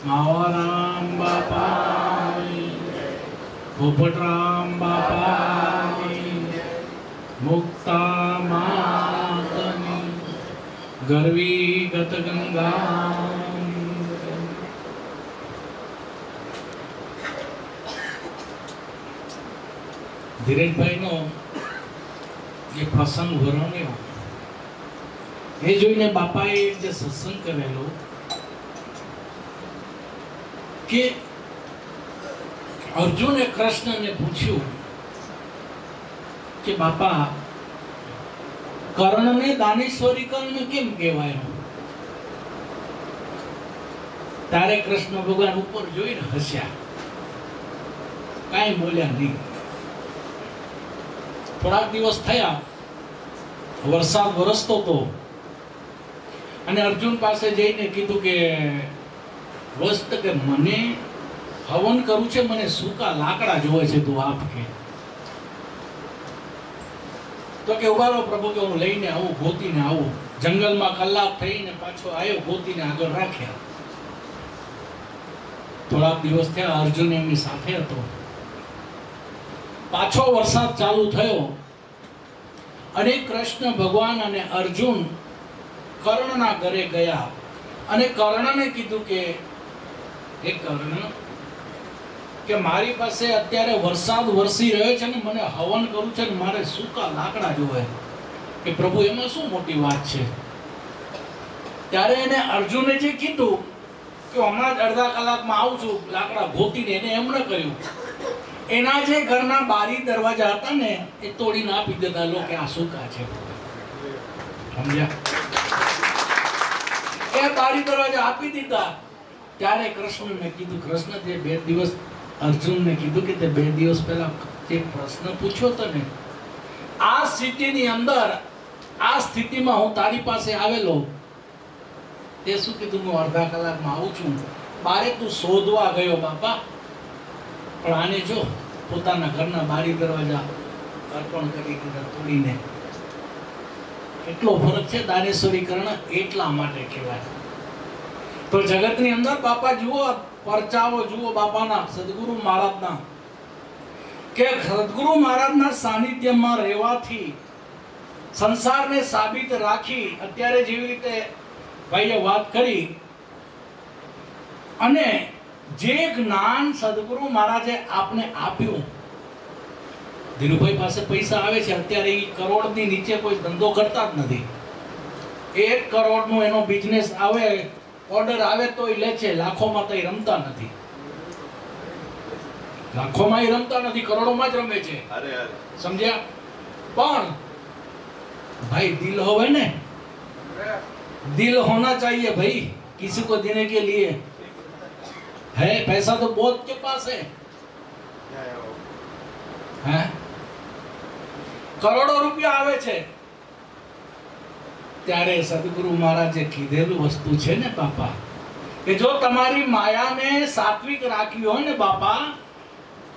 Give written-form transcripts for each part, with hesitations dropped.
માવારામ બાપાની પોપટરામ બાપાની મુક્તા માતની ગરવી ગત ગંગા. ધીરેજભાઈનો જે પ્રસંગ વર્ણ્યો એ જોઈને બાપાએ જે સત્સંગ કરેલો કે અર્જુને કૃષ્ણને પૂછ્યું કે બાપા કર્ણને દાનેશ્વરી કર્ણ કેમ કહેવાય? તારે કૃષ્ણ ભગવાન ઉપર જોઈને હસ્યા, કાંઈ બોલ્યા નહીં. થોડાક દિવસ થયા, વરસાદ વરસતો હતો અને અર્જુન પાસે જઈને કીધું કે વસ્ત કે મને હવન કરવું છે, મને સૂકા લાકડા જોવે છે, તું આપ કે. તો કે ઉભા રહો પ્રભુ, કે હું લઈને આવું, ગોતીને આવું. જંગલમાં કલાક થઈને પાછો આવ્યો, ગોતીને આગળ રાખ્યા. થોડાક દિવસ થયા, અર્જુન એમની સાથે હતો. પાછો વરસાદ ચાલુ થયો અને કૃષ્ણ ભગવાન અને અર્જુન કર્ણના ઘરે ગયા અને કર્ણને કીધું કે હે કર્ણ, કે મારી પાસે અત્યારે વરસાદ વરસી રહ્યો છે ને મને હવન કરવું છે ને મારે સૂકા લાકડા જોવે. કે પ્રભુ એમાં શું મોટી વાત છે? ત્યારે એને અર્જુને જે કીધું કે હમણાં જ અડધા કલાકમાં આવું છું લાકડા ગોતીને, એને એમ ન કર્યું. એના જે ઘરના બારી દરવાજા હતા ને એ તોડીને આપી દેતા, લો કે આ સૂકા છે. સમજ્યા? એ બારી દરવાજા આપી દીધા. ત્યારે કૃષ્ણને કીધું, કૃષ્ણ જે 2 દિવસ અર્જુનને કીધું કે તે 2 દિવસ પહેલા જે પ્રશ્ન પૂછ્યો હતો ને, આ સ્થિતિની અંદર, આ સ્થિતિમાં હું તારી પાસે આવેલો, તે શું કીધું? હું અડધા કલાકમાં આવું છું. બારે તું શોધવા ગયો બાપા, પણ આને જો પોતાના ઘરના બારી દરવાજા અર્પણ કરી દીધા તોડીને. એટલો ફરક છે. દાનેશ્વરી કર્ણ એટલા માટે કહેવાય. તો જગતની અંદર બાપા જુઓ, પરચાઓ જુઓ બાપાના, સદગુરુ મહારાજના, કે સદગુરુ મહારાજના સાનિધ્યમાં રહેવાથી સંસારને સાબિત રાખી, અત્યારે જેવી રીતે ભાઈએ વાત કરી, અને જે જ્ઞાન સદગુરુ મહારાજે આપને આપ્યું. ધીરુભાઈ પાસે પૈસા આવે છે, અત્યારે એ કરોડની નીચે કોઈ ધંધો કરતા જ નથી. 1 કરોડનું એનો બિઝનેસ આવે, ઓર્ડર આવે તો એ લે છે. લાખોમાં તો એ રમતા નથી, લાખોમાં એ રમતા નથી, કરોડોમાં જ રમે છે. સમજ્યા? પણ ભાઈ દિલ હોવે ને, दिल होना चाहिए भाई, किसी को देने के लिए है. पैसा तो बहुत के पास है, કરોડો રૂપિયા આવે છે. ત્યારે સદગુરુ મહારાજે કીધેલું વસ્તુ છે ને બાપા, કે જો તમારી માયાને સાત્વિક રાખવી હોય ને બાપા,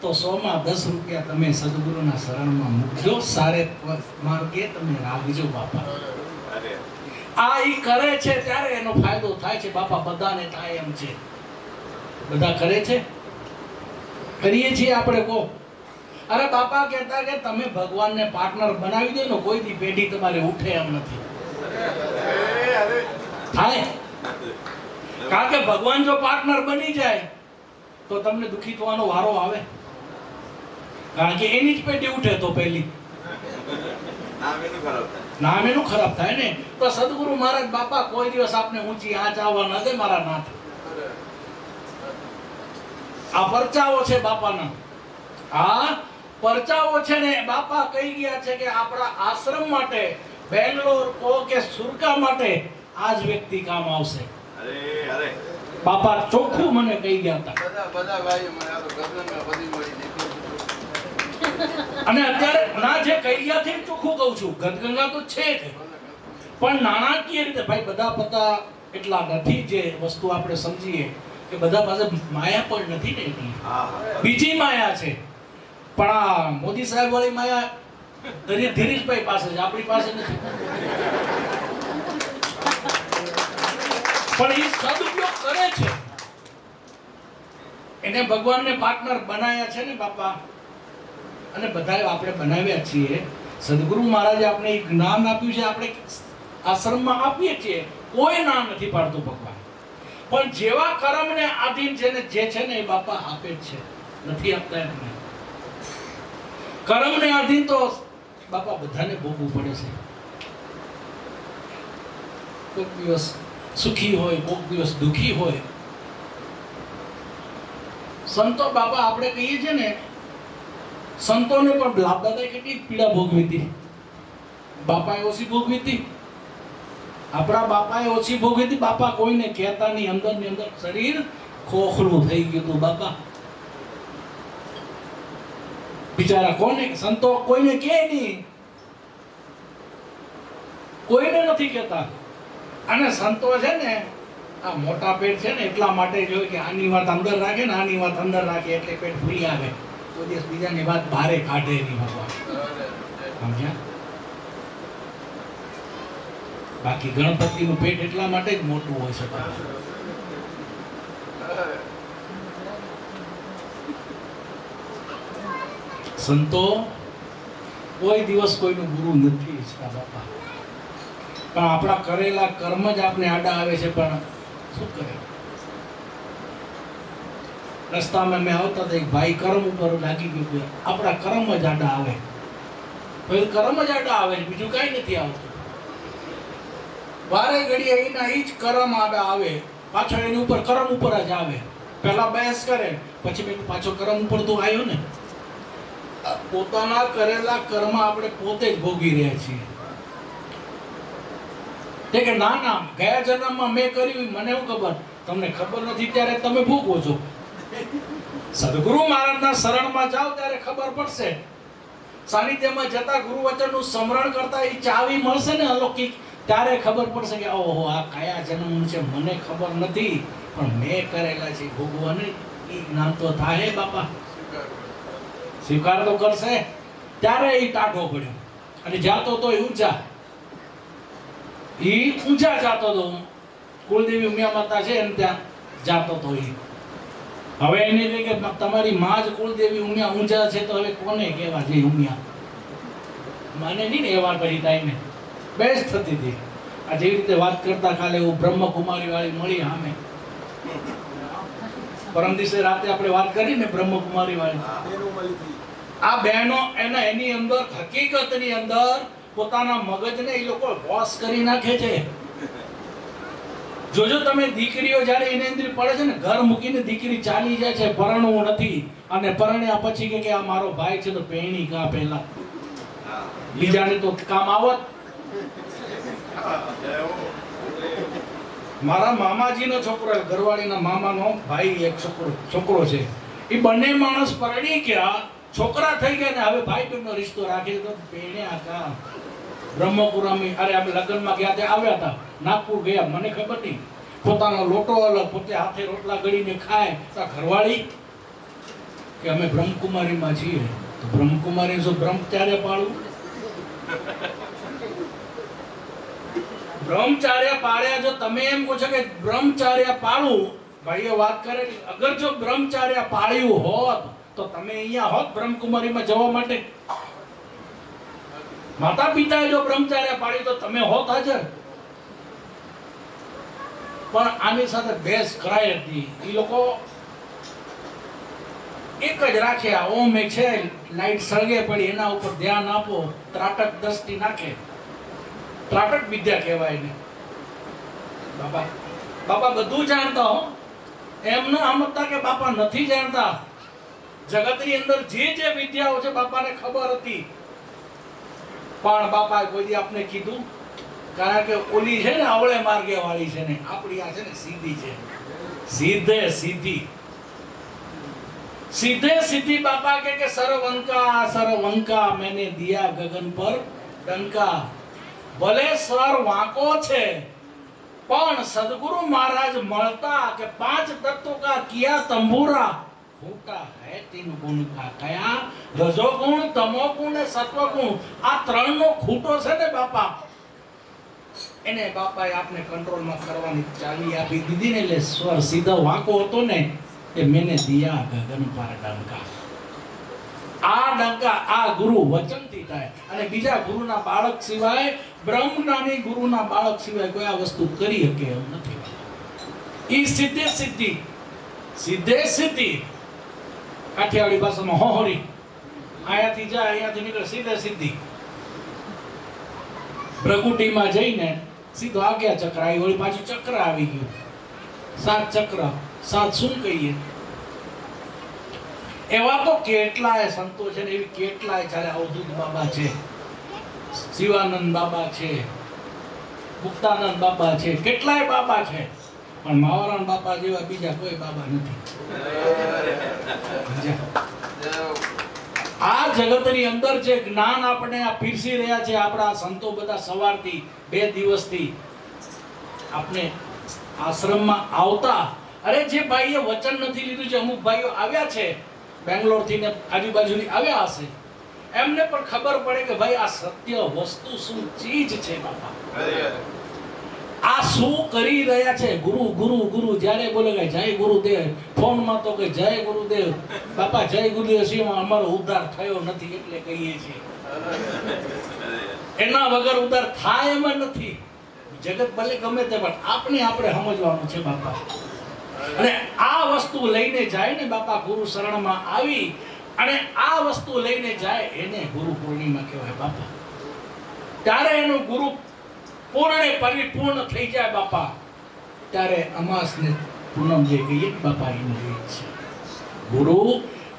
તો 100 માં 10 રૂપિયા તમે સદગુરુના શરણમાં મૂકજો, સારે માર્ગે તમે રાખજો બાપા. આ ઈ કરે છે ત્યારે એનો ફાયદો થાય છે બાપા. બધાને થાય એમ છે? બધા કરે છે? કરીએ છીએ આપણે? કો અરે બાપા કહેતા કે તમે ભગવાનને પાર્ટનર બનાવી દો ને, કોઈ દી પેઢી તમારે ઉઠે એમ નથી. થાય? કારણ કે ભગવાન જો પાર્ટનર બની જાય તો તમને દુખી થવાનો વારો આવે, કારણ કે એની જ પેઢી ઉઠે તો પહેલી નામ એનું ખરાબ થાય ને. તો સદગુરુ મહારાજ બાપા કોઈ દિવસ આપને ઊંચી આંચ આવવા ન દે મારા નાથ. આ પરચાઓ છે બાપાના, આ પરચાઓ છે ને બાપા કહી ગયા છે કે આપણા આશ્રમ માટે, બેંગ્લોર કો કે સુરકા માટે આ જ વ્યક્તિ કામ આવશે. બાપા ચોખ્ખું મને કહી ગયા હતા. અને અત્યારે ના જે કહી ગયા છે ચોખ્ખું કહું છું, ગદગંગા તો છે જ, પણ નાણાકીય રીતે ભાઈ બધા પતા એટલા નથી. જે વસ્તુ આપણે સમજીએ કે બધા પાસે માયા પણ નથી ને, એટલી બીજી માયા છે. પણ આ મોદી સાહેબ વાળી માયા ધીરેજભાઈ પાસે છે, આપણી પાસે નથી. પણ એ સદુપયોગ કરે છે. એને ભગવાનને પાર્ટનર બનાવ્યા છે ને બાપા, અને બધાએ આપણે બનાવ્યા છીએ. સદગુરુ મહારાજે આપણે એક જ્ઞાન આપ્યું છે, આપણે આશ્રમમાં આપીએ છીએ, કોઈ ના નથી પાડતું ભગવાન. પણ જેવા કર્મને આધીન છે ને જે છે ને એ બાપા આપે જ છે, નથી આપતા એમને. કર્મને આધીન તો બાપા બધાને ભોગવવું પડે છે. કોઈક દિવસ સુખી હોય, કોઈક દિવસ દુખી હોય. સંતો બાપા આપણે કહીએ છીએ ને, સંતોને પણ લાભદાતા કેટલી પીડા ભોગવી હતી. બાપાએ ઓછી ભોગવી હતી, આપણા બાપાએ ઓછી ભોગવી હતી. બાપા કોઈને કહેતા નહીં, અંદર ની અંદર શરીર ખોખલું થઈ ગયું હતું બાપા. બિચારા કોને, સંતો કોઈને કહે નહીં, કોઈને નથી કહેતા. અને સંતો છે ને આ મોટા પેટ છે ને એટલા માટે જોઈએ કે આની વાત અંદર રાખે ને આની વાત અંદર રાખે એટલે પેટ ભૂલી આવે. કોઈ દિવસ બીજાની વાત બહારે કાઢે નહીં ભગવાન, સમજ્યા? બાકી ગણપતિનું પેટ એટલા માટે જ મોટું હોય શકે. સંતો કોઈ દિવસ કોઈનું ગુરુ નથી ઈચ્છતા બાપા, પણ આપણા કરેલા કર્મ જ આપણે આડા આવે છે. પણ શું કરે? રસ્તામાં મેં આવતા હતા, એક ભાઈ કર્મ ઉપર લાગી ગયું, આપણા કર્મ જ આડા આવે. પછી કર્મ જ આડા આવે, બીજું કઈ નથી આવતું. વારે ઘડીએ એના ઈ જ કર્મ આડા આવે, પાછો એની ઉપર કર્મ ઉપર જ આવે. પહેલા બહેસ કરે, પછી મેં પાછો કર્મ ઉપર તો આવ્યો ને. પોતાના કરેલા કર્મ આપણે પોતે જ ભોગવી રહ્યા છીએ. કે ના ના, ગયા જન્મમાં મેં કર્યું, મને શું ખબર? તમને ખબર નથી ત્યારે તમે ભોગવો છો. સદગુરુ મહારાજના શરણમાં જાઓ ત્યારે ખબર પડશે. સાનિધ્યમાં જતા ગુરુ વચનનું સ્મરણ કરતા એ ચાવી મળશે ને અલૌકિક, ત્યારે ખબર પડશે કે ઓહો આ કયા જન્મનું છે, મને ખબર નથી, પણ મેં કરેલા છે ભોગવાને. એ જ્ઞાન તો થાય બાપા, સ્વીકાર તો કરશે. ત્યારે એ ટાઢો પડ્યો અને જાતો તો ઊંચા, ઈ ઊંચા જાતો તો. કુળદેવી ઉમિયા માતા છે ને ત્યાં જાતો તો ઈ. હવે એને કહે કે તમારી માં જ કુળદેવી ઉમિયા ઊંચા છે, તો હવે કોને કહેવા છે ઉમિયા? મને નહીં ને એ વાત કરી ટાઈમે બેસ્ટ થતી હતી. આ જેવી રીતે વાત કરતા કાલે હું બ્રહ્મકુમારી વાળી મળી સામે, પરમ દિવસે રાતે આપણે વાત કરી ને બ્રહ્મકુમારી વાળી, આ બહેનો એની અંદર હકીકતની અંદર પોતાના મગજને એ લોકો વોશ કરી નાખે છે. જોજો તમે, દીકરીઓ જ્યારે ઇનેન્દ્રી પડે છે ને, ઘર મૂકીને દીકરી ચાલી જાય છે, પરણવું નથી. અને પરણ્યા પછી કે આ મારો ભાઈ છે તો પહેણી કા પહેલા, બીજાને તો કામ આવત. મારા મામાજીનો છોકરો, ઘરવાળીના મામાનો ભાઈ એક છોકરો છે, એ બંને માણસ પરણી ગયા, છોકરા થઈ ગયા ને હવે ભાઈ બહેનનો રિશ્તો રાખે તો પહેણ્યા કા. બ્રહ્મપુરામાં અરે અમે લગ્નમાં ગયા ત્યાં આવ્યા હતા, નાગપુર ગયા, મને ખબર નહીં. પોતાનો લોટો અલગ, પોતે હાથે રોટલા ગળીને ખાય. ઘરવાળી કે અમે બ્રહ્મકુમારીમાં છીએ. તો બ્રહ્મકુમારી શું બ્રહ્મચાર્ય પાળવું? બ્રહ્મચાર્ય પાળ્યા, જો તમે એમ કહો છો કે બ્રહ્મચાર્ય પાળવું, ભાઈએ વાત કરેલી, અગર જો બ્રહ્મચાર્ય પાળ્યું હોત તો તમે અહીંયા હોત બ્રહ્મકુમારીમાં જવા માટે. માતા પિતાએ જો બ્રહ્મચાર્ય પાળ્યું તો તમે હોત હાજર. પણ આની સાથે બેસ કરાય હતી. એ લોકો એક જ રાખ્યા, ઓમ એક છે, લાઈટ સળગે પડી એના ઉપર ધ્યાન આપો, ત્રાટક દ્રષ્ટિ નાખે. ત્રાટક વિદ્યા કહેવાય ને બાપા. બાપા બધું જાણતા હો, એમ ન સમજતા કે બાપા નથી જાણતા. જગતની અંદર જે વિદ્યાઓ છે બાપાને ખબર હતી, પણ બાપાએ કોઈ દી આપને કીધું? કારણ કે ઓલી છે ને અવળે માર્ગે વાળી છે ને, આપણી આ છે ને સીધી છે, સીધે સીધી. સીધે સીધી બાપા કે સરવંકા મેને દિયા ગગન પર ડંકા. ભલે સર વાંકો છે પણ સદગુરુ મહારાજ મળતા કે 5 તત્વ કા કિયા તંબુરા ફૂટા હે 3 ગુણ કા. કયા? રજો ગુણ, તમો ગુણ ને સત્વ ગુણ. આ 3 નો ખૂટો છે ને બાપા, એને બાપાએ આપને કંટ્રોલમાં કરવાની ચાવી આપી દીધી ને, એટલે સ્વર સીધો વાંકો હતો ને એ મેને દિયા ગગન પર ડંકા. આ ડંકા આ ગુરુ વચનથી થાય. અને બીજા ગુરુના બાળક સિવાય, બ્રહ્મજ્ઞાની ગુરુના બાળક સિવાય કોઈ આ વસ્તુ કરી શકે એમ નથી. ઈ સીધે સીધી, સીધે સીધી કાઠિયાવાડી ભાષામાં હોહરી, અહીંયાથી જાય અહીંયાથી નીકળે સીધે સીધી પ્રગુટીમાં જઈને સીધો આગળ ચક્ર આવી, વળી પાછું ચક્ર આવી ગયું. 7 ચક્ર, 7 શું કહીએ? એવા તો કેટલાય સંતો છે ને, એવી કેટલાય જ્યારે અવધૂત બાબા છે, શિવાનંદ બાબા છે, મુક્તાનંદ બાબા છે, કેટલાય બાબા છે, પણ માવરાન બાપા જેવા બીજા કોઈ બાબા નથી. આ જગતની અંદર જે જ્ઞાન આપણે આ પીરસી રહ્યા છે આપણા સંતો બધા સવારથી 2 દિવસથી આપણે આશ્રમમાં આવતા, અરે જે ભાઈએ વચન નથી લીધું છે, અમુક ભાઈઓ આવ્યા છે બેંગ્લોર થી ને આજુબાજુની આવ્યા હશે, એમને પણ ખબર પડે કે ભાઈ આ સત્ય વસ્તુ શું ચીજ છે બાપા, આ શું કરી રહ્યા છે. ગુરુ ગુરુ ગુરુ જ્યારે બોલે કે જય ગુરુદેવ, ફોનમાં તો કે જય ગુરુદેવ, બાપા જય ગુરુદેવ સિંહમાં અમારો ઉદ્ધાર થયો નથી એટલે કહીએ છીએ. એના વગર ઉદ્ધાર થાય એમ નથી. જગત ભલે ગમે તે, પણ આપણે સમજવાનું છે બાપા. અને આ વસ્તુ લઈને જાય ને બાપા, ગુરુ શરણમાં આવી અને આ વસ્તુ લઈને જાય એને ગુરુ પૂર્ણિમા કહેવાય બાપા. ત્યારે એનું ગુરુ પૂર્ણ પરિપૂર્ણ થઈ જાય બાપા, ત્યારે અમાસ ને પૂનમ જે કહીએ બાપા એનું રીત છે.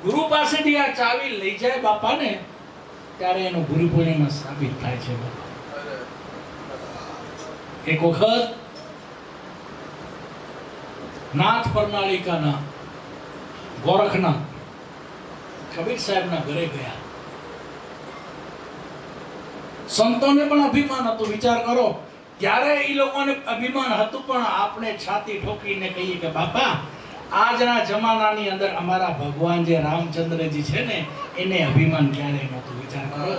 ગુરુ પાસેથી આ ચાવી લઈ જાય બાપા ને, ત્યારે એનું ગુરુ પૂર્ણિમા સાબિત થાય છે બાપા. એક વખત નાથ પરનાળિકાના ગોરખનાથ કબીર સાહેબના ઘરે ગયા. સંતોને પણ અભિમાન હતું. વિચાર કરો, ત્યારે એ લોકોને અભિમાન હતું, પણ આપણે છાતી ઠોકીને કહીએ કે બાપા આજના જમાનાની અંદર અમારા ભગવાન જે રામચંદ્રજી છે ને, એને અભિમાન ક્યારેય નહોતું. વિચાર કરો,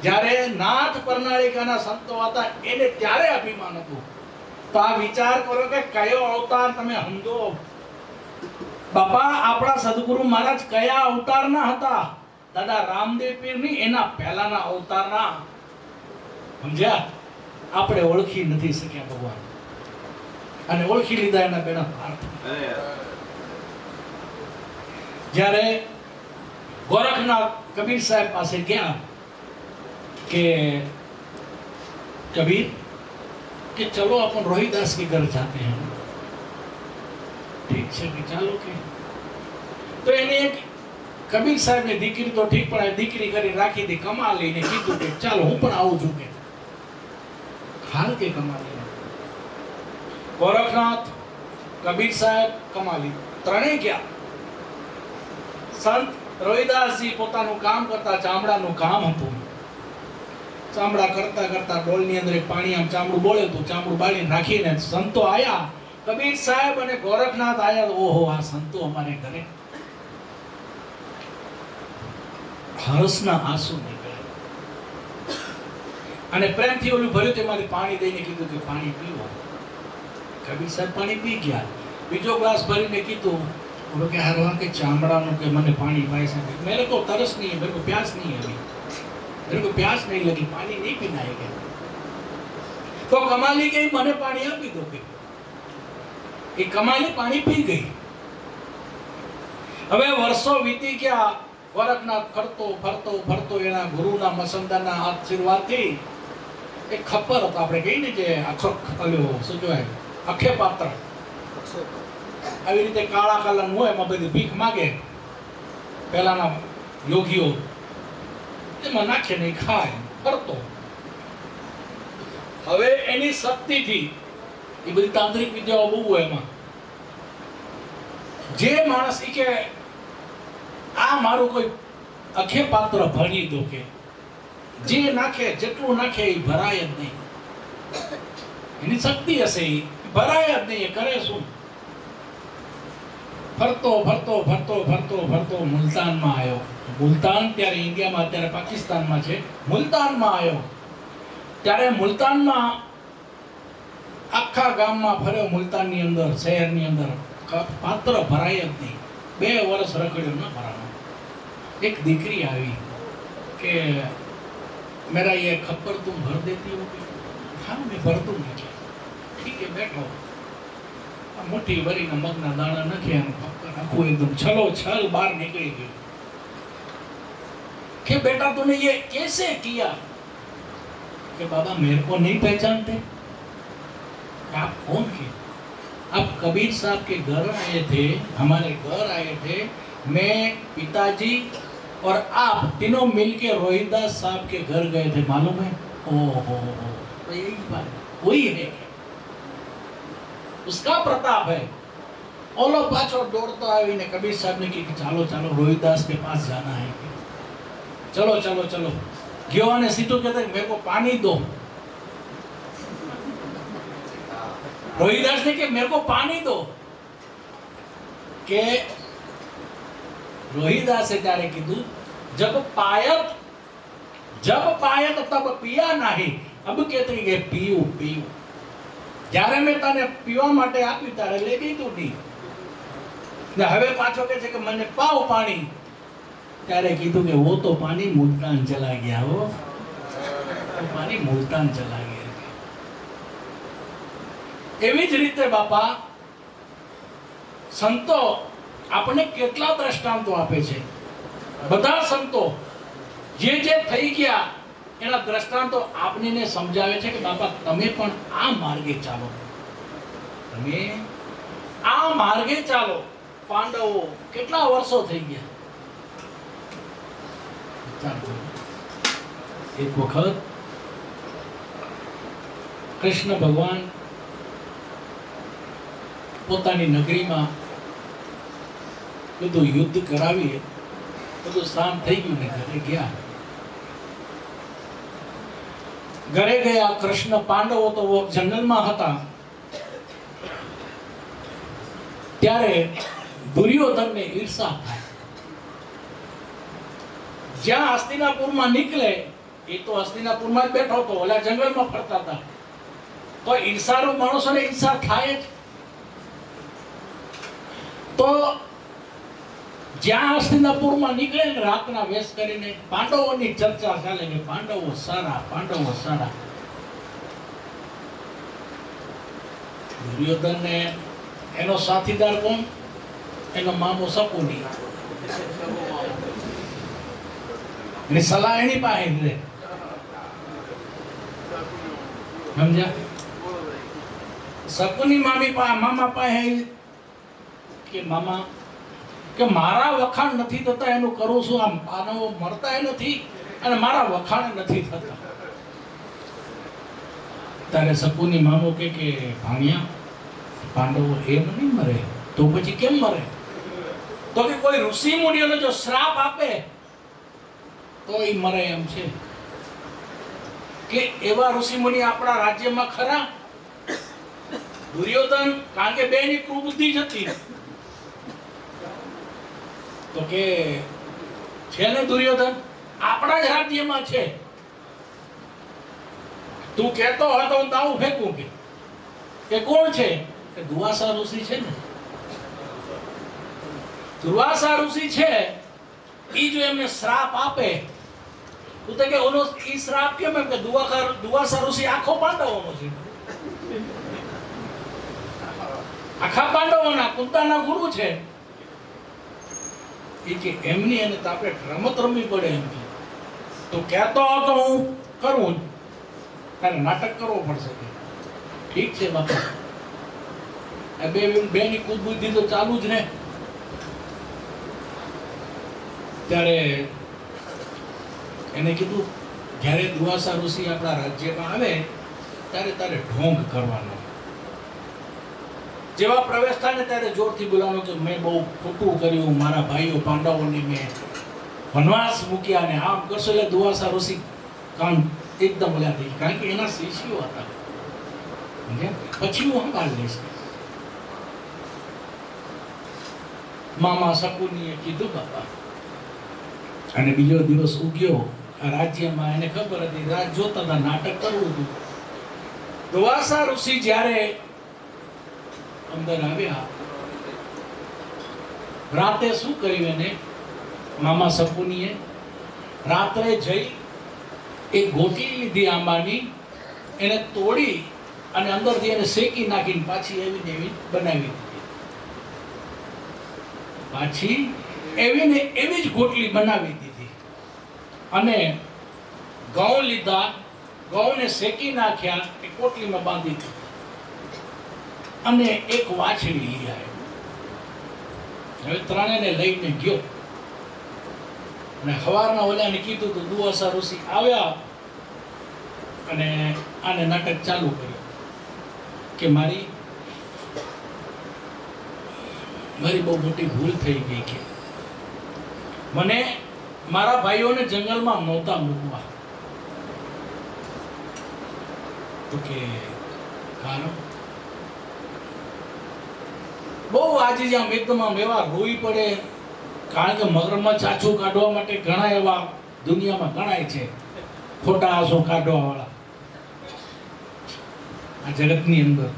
જ્યારે નાથ પરનાળિકાના સંતો હતા એને ત્યારે અભિમાન હતું. તો આ વિચાર કરો કે કયો અવતાર તમે સમજો બાપા. આપણા સદગુરુ મહારાજ કયા અવતારના હતા? દાદા રામદેવ પીરની એના પહેલાના અવતારના. સમજ્યા? આપણે ઓળખી નથી શક્યા ભગવાન, અને ઓળખી લીધા એના બેના પાર્થ. જ્યારે ગોરખનાથ કબીર સાહેબ પાસે ગયા કે कबीर कि चलो अपन रोहिदास के घर जाते हैं. ठीक है कि चलो के तो એને એક કબીર સાહેબ ની દીકરી તો ઠીક પણ દીકરી કરી રાખી દી કમાલીને કીધું કે ચાલો હું પણ આવું છું કે હાલ કે કમાલી. ગોરખનાથ, કબીર સાહેબ, કમાલી ત્રણેય ગયા. સંત રોહિદાસજી પોતાનું કામ કરતા, ચામડાનું કામ હતું. ચામડા કરતા કરતા ડોલની અંદર પાણી આમ ચામડું બોલે તો ચામડું બાળીને રાખીને સંતો આયા. કબીર સાહેબ અને ગોરખનાથ આયા. ઓહો, આ સંતો અમારે ઘરે. હર્ષના આંસુ નીકળ્યા અને પ્રેમથી ઓલું ભર્યું તેમાંથી પાણી દઈને કીધું કે પાણી પીવો. કબીર સાહેબ પાણી પી ગયા. બીજો ગ્લાસ ભરીને કીધું બોલો કે હરવા કે ચામડાનું કે મને પાણી પાઈ શકે. મેરે को तरस नहीं है, मेरे को प्यास नहीं है, अभी मेरे को प्यास नहीं लगी, पानी नहीं पीना है क्या? तो कमाली गई, મને પાણી આપી દો કે. એ કમાલી પાણી પી ગઈ. હવે વર્ષો વીતી ગયા. ગોરખનાથ ફરતો ફરતો ફરતો એના ગુરુના મસંદાના આશીર્વાદથી એક ખપ્પર હતો, આપણે કહીએ ને જે આખો શું કહેવાય અખે પાત્ર, આવી રીતે કાળા કલરનું હોય, એમાં બધી ભીખ માગે પહેલાના યોગીઓ, એમાં નાખે નહીં ખાય ફરતો. હવે એની શક્તિથી એ બધી તાંત્રિક વિદ્યાઓ બહુ હોય એમાં. જે માણસ કે આ મારું કોઈ અખે પાત્ર ભરી દો કે જે નાખે જેટલું નાખે એ ભરાય જ નહીં. એની શક્તિ હશે, એ ભરાય જ નહીં. એ કરે શું? ફરતો ફરતો ફરતો ફરતો ફરતો મુલતાનમાં આવ્યો. મુલતાન ત્યારે ઇન્ડિયામાં, અત્યારે પાકિસ્તાનમાં છે. મુલતાનમાં આવ્યો ત્યારે મુલતાનમાં આખા ગામમાં ફર્યો. મુલતાનની અંદર, શહેરની અંદર પાત્ર ભરાય જ નહીં. 2 વર્ષ રખડ્યો ન ભરાણો. એક દીકરી આવી કે मेरा ये खप्पर तुम भर देती हो? हाँ मैं भर दूंगी. ठीक है बैठो. मुट्ठी भरी न मगना दाना नखे खप्पर आखू एकदम छलो छल बाहर निकली गई. कि बेटा तूने ये कैसे किया? कि बाबा मेरे को नहीं पहचानते? आप कौन थे? अब कबीर साहब के घर आए थे, हमारे घर आए थे, मैं पिताजी और आप तीनों मिलके रोहिदास साहब के घर गए थे, मालूम है? ओहो, तो यही बात वही है, उसका प्रताप है. ओलो पाछो दौड़तो आवीने कबीर साहब ने कहा चलो चलो रोहिदास के पास जाना है. चलो चलो चलो गयो ने सीधो कहते मेरे को पानी दो. रोहिदास ने कहा मेरे को पानी दो. के रोहिदासे त्यारे कीधु जब पायत तब पिया नहीं. अब कहते के पीऊ पीऊ. જ્યારે મેં તને પીવા માટે આપ્યું ત્યારે લઈ લીધું નહીં ને હવે પાછો કહે છે કે મને પાવ પાણી. ત્યારે કીધું કે वो तो पानी मुल्तान चला गया हो, वो पानी मुल्तान चला गया. એવી જ રીતે બાપા સંતો આપણે કેટલા દ્રષ્ટાંતો આપે છે. બધા સંતો જે થઈ ગયા એના દ્રષ્ટાંતો આપને સમજાવે છે કે બાપા તમે પણ આ માર્ગે ચાલો, તમે આ માર્ગે ચાલો. પાંડવો કેટલા વર્ષો થઈ ગયા. એક વખત કૃષ્ણ ભગવાન પોતાની નગરીમાં બધું યુદ્ધ કરાવી બધું શાંત થઈ ગયું ને ઘરે ગયા. ઘરે ગયા કૃષ્ણ પાંડવો તો જંગલમાં હતા. ત્યારે દુર્યોધનને ઈર્ષા થાય. જ્યાં હસ્તિનાપુરમાં નીકળે એ તો હસ્તિનાપુરમાં જ બેઠો હતો, ઓલા જંગલમાં ફરતા હતા. તો ઈર્ષાળુ માણસોને ઈર્ષા થાય જ. તો જ્યાં હસ્તિનાપુરમાં નીકળે ને રાતના વેશ કરીને પાંડવોની ચર્ચા ચાલે કે પાંડવો સારા, પાંડવો સારા. દુર્યોધનને એનો સાથીદાર કોણ? એનો મામો શકુની. એની સલાહ એની પાસે જ લે. સમજ્યા? શકુની મામા પાસે કે મામા કે મારા વખાણ નથી થતા એનું કરું છું. આમ પાનવો મળતા નથી અને મારા વખાણ નથી થતા. તારે શકુની મામો કે ભાણિયા પાંડવો એમ નહીં મરે તો પછી કેમ મરે? તો કે કોઈ ઋષિ મુનિઓને જો શ્રાપ આપે તો એ મરે એમ છે. કે એવા ઋષિ મુનિ આપણા રાજ્યમાં ખરા? દુર્યોધન કારણ કે બેની કુબુદ્ધિ જ હતી. તો કે છે ને દુર્યોધન આપણા જ રાજ્યમાં છે. તું કહેતો હતો હું દાવ ફેંકું કે કોણ છે? કે દુવાસા ઋષિ છે ને. દુવાસા ઋષિ છે ઈ જો એમને શ્રાપ આપે તું તો કે ઓનો ઈ શ્રાપ કેમ એમ કે દુવાસા ઋષિ આખો પાંડવોનો છે. આખા પાંડવોના કુંતાના ગુરુ છે. એ કે એમની એને તો આપણે રમત રમવી પડે એમ. તો કહેતો હતો હું કરું, તારે નાટક કરવો પડશે. ઠીક છે બાપા. બેની કુબુદ્ધિ તો ચાલુ જ ને. ત્યારે એને કીધું જ્યારે દુવાસા ઋષિ આપણા રાજ્યમાં આવે ત્યારે તારે ઢોંગ કરવાનો. જેવા પ્રવેશ થાય ને ત્યારે જોરથી બોલાવવાનો કે મેં બહુ ખોટું કર્યું, મારા ભાઈઓ પાંડવોને મેં વનવાસ મૂક્યા અને આમ કરશો. એટલે દુવાસા ઋષિ કામ એકદમ બોલ્યા થઈ, કારણ કે એના શિષ્યો હતા. પછી હું સંભાળી લઈશ. મામા શકુનીએ કીધું બાપા. અને બીજો દિવસ ઉગ્યો રાજ્યમાં. એને ખબર હતી રાજ જોતા હતા, નાટક કરવું હતું. દુવાસા ઋષિ જ્યારે અંદર આવ્યા રાતે શું કર્યું એને મામા શકુનીએ? રાત્રે જઈ એક ગોટલી લીધી આંબાની, એને તોડી અને અંદરથી એને શેકી નાખીને પાછી એવી ને એવી બનાવી દીધી. પાછી એવી ને એવી જ ગોટલી બનાવી દીધી. અને ઘઉં લીધા, ઘઉંને શેકી નાખ્યા, એ કોટલીમાં બાંધી દીધી અને એક વાછડી લઈ આવ્યો. હવે ત્રણેયને લઈને ગયો અને સવારના ઓલાને કીધું તો દુવાસા ઋષિ આવ્યા અને આને નાટક ચાલુ કર્યું કે મારી બહુ મોટી ભૂલ થઈ ગઈ કે મને મારા ભાઈઓને જંગલમાં નહોતા મૂકવા. તો કે કારણ બહુ આજે આમ એકદમ આમ એવા રોઈ પડે, કારણ કે મગરમચ્છ આછું કાઢવા માટે ઘણા એવા દુનિયામાં ગણાય છે, ખોટા આંસુ કાઢવા વાળા આ જગતની અંદર.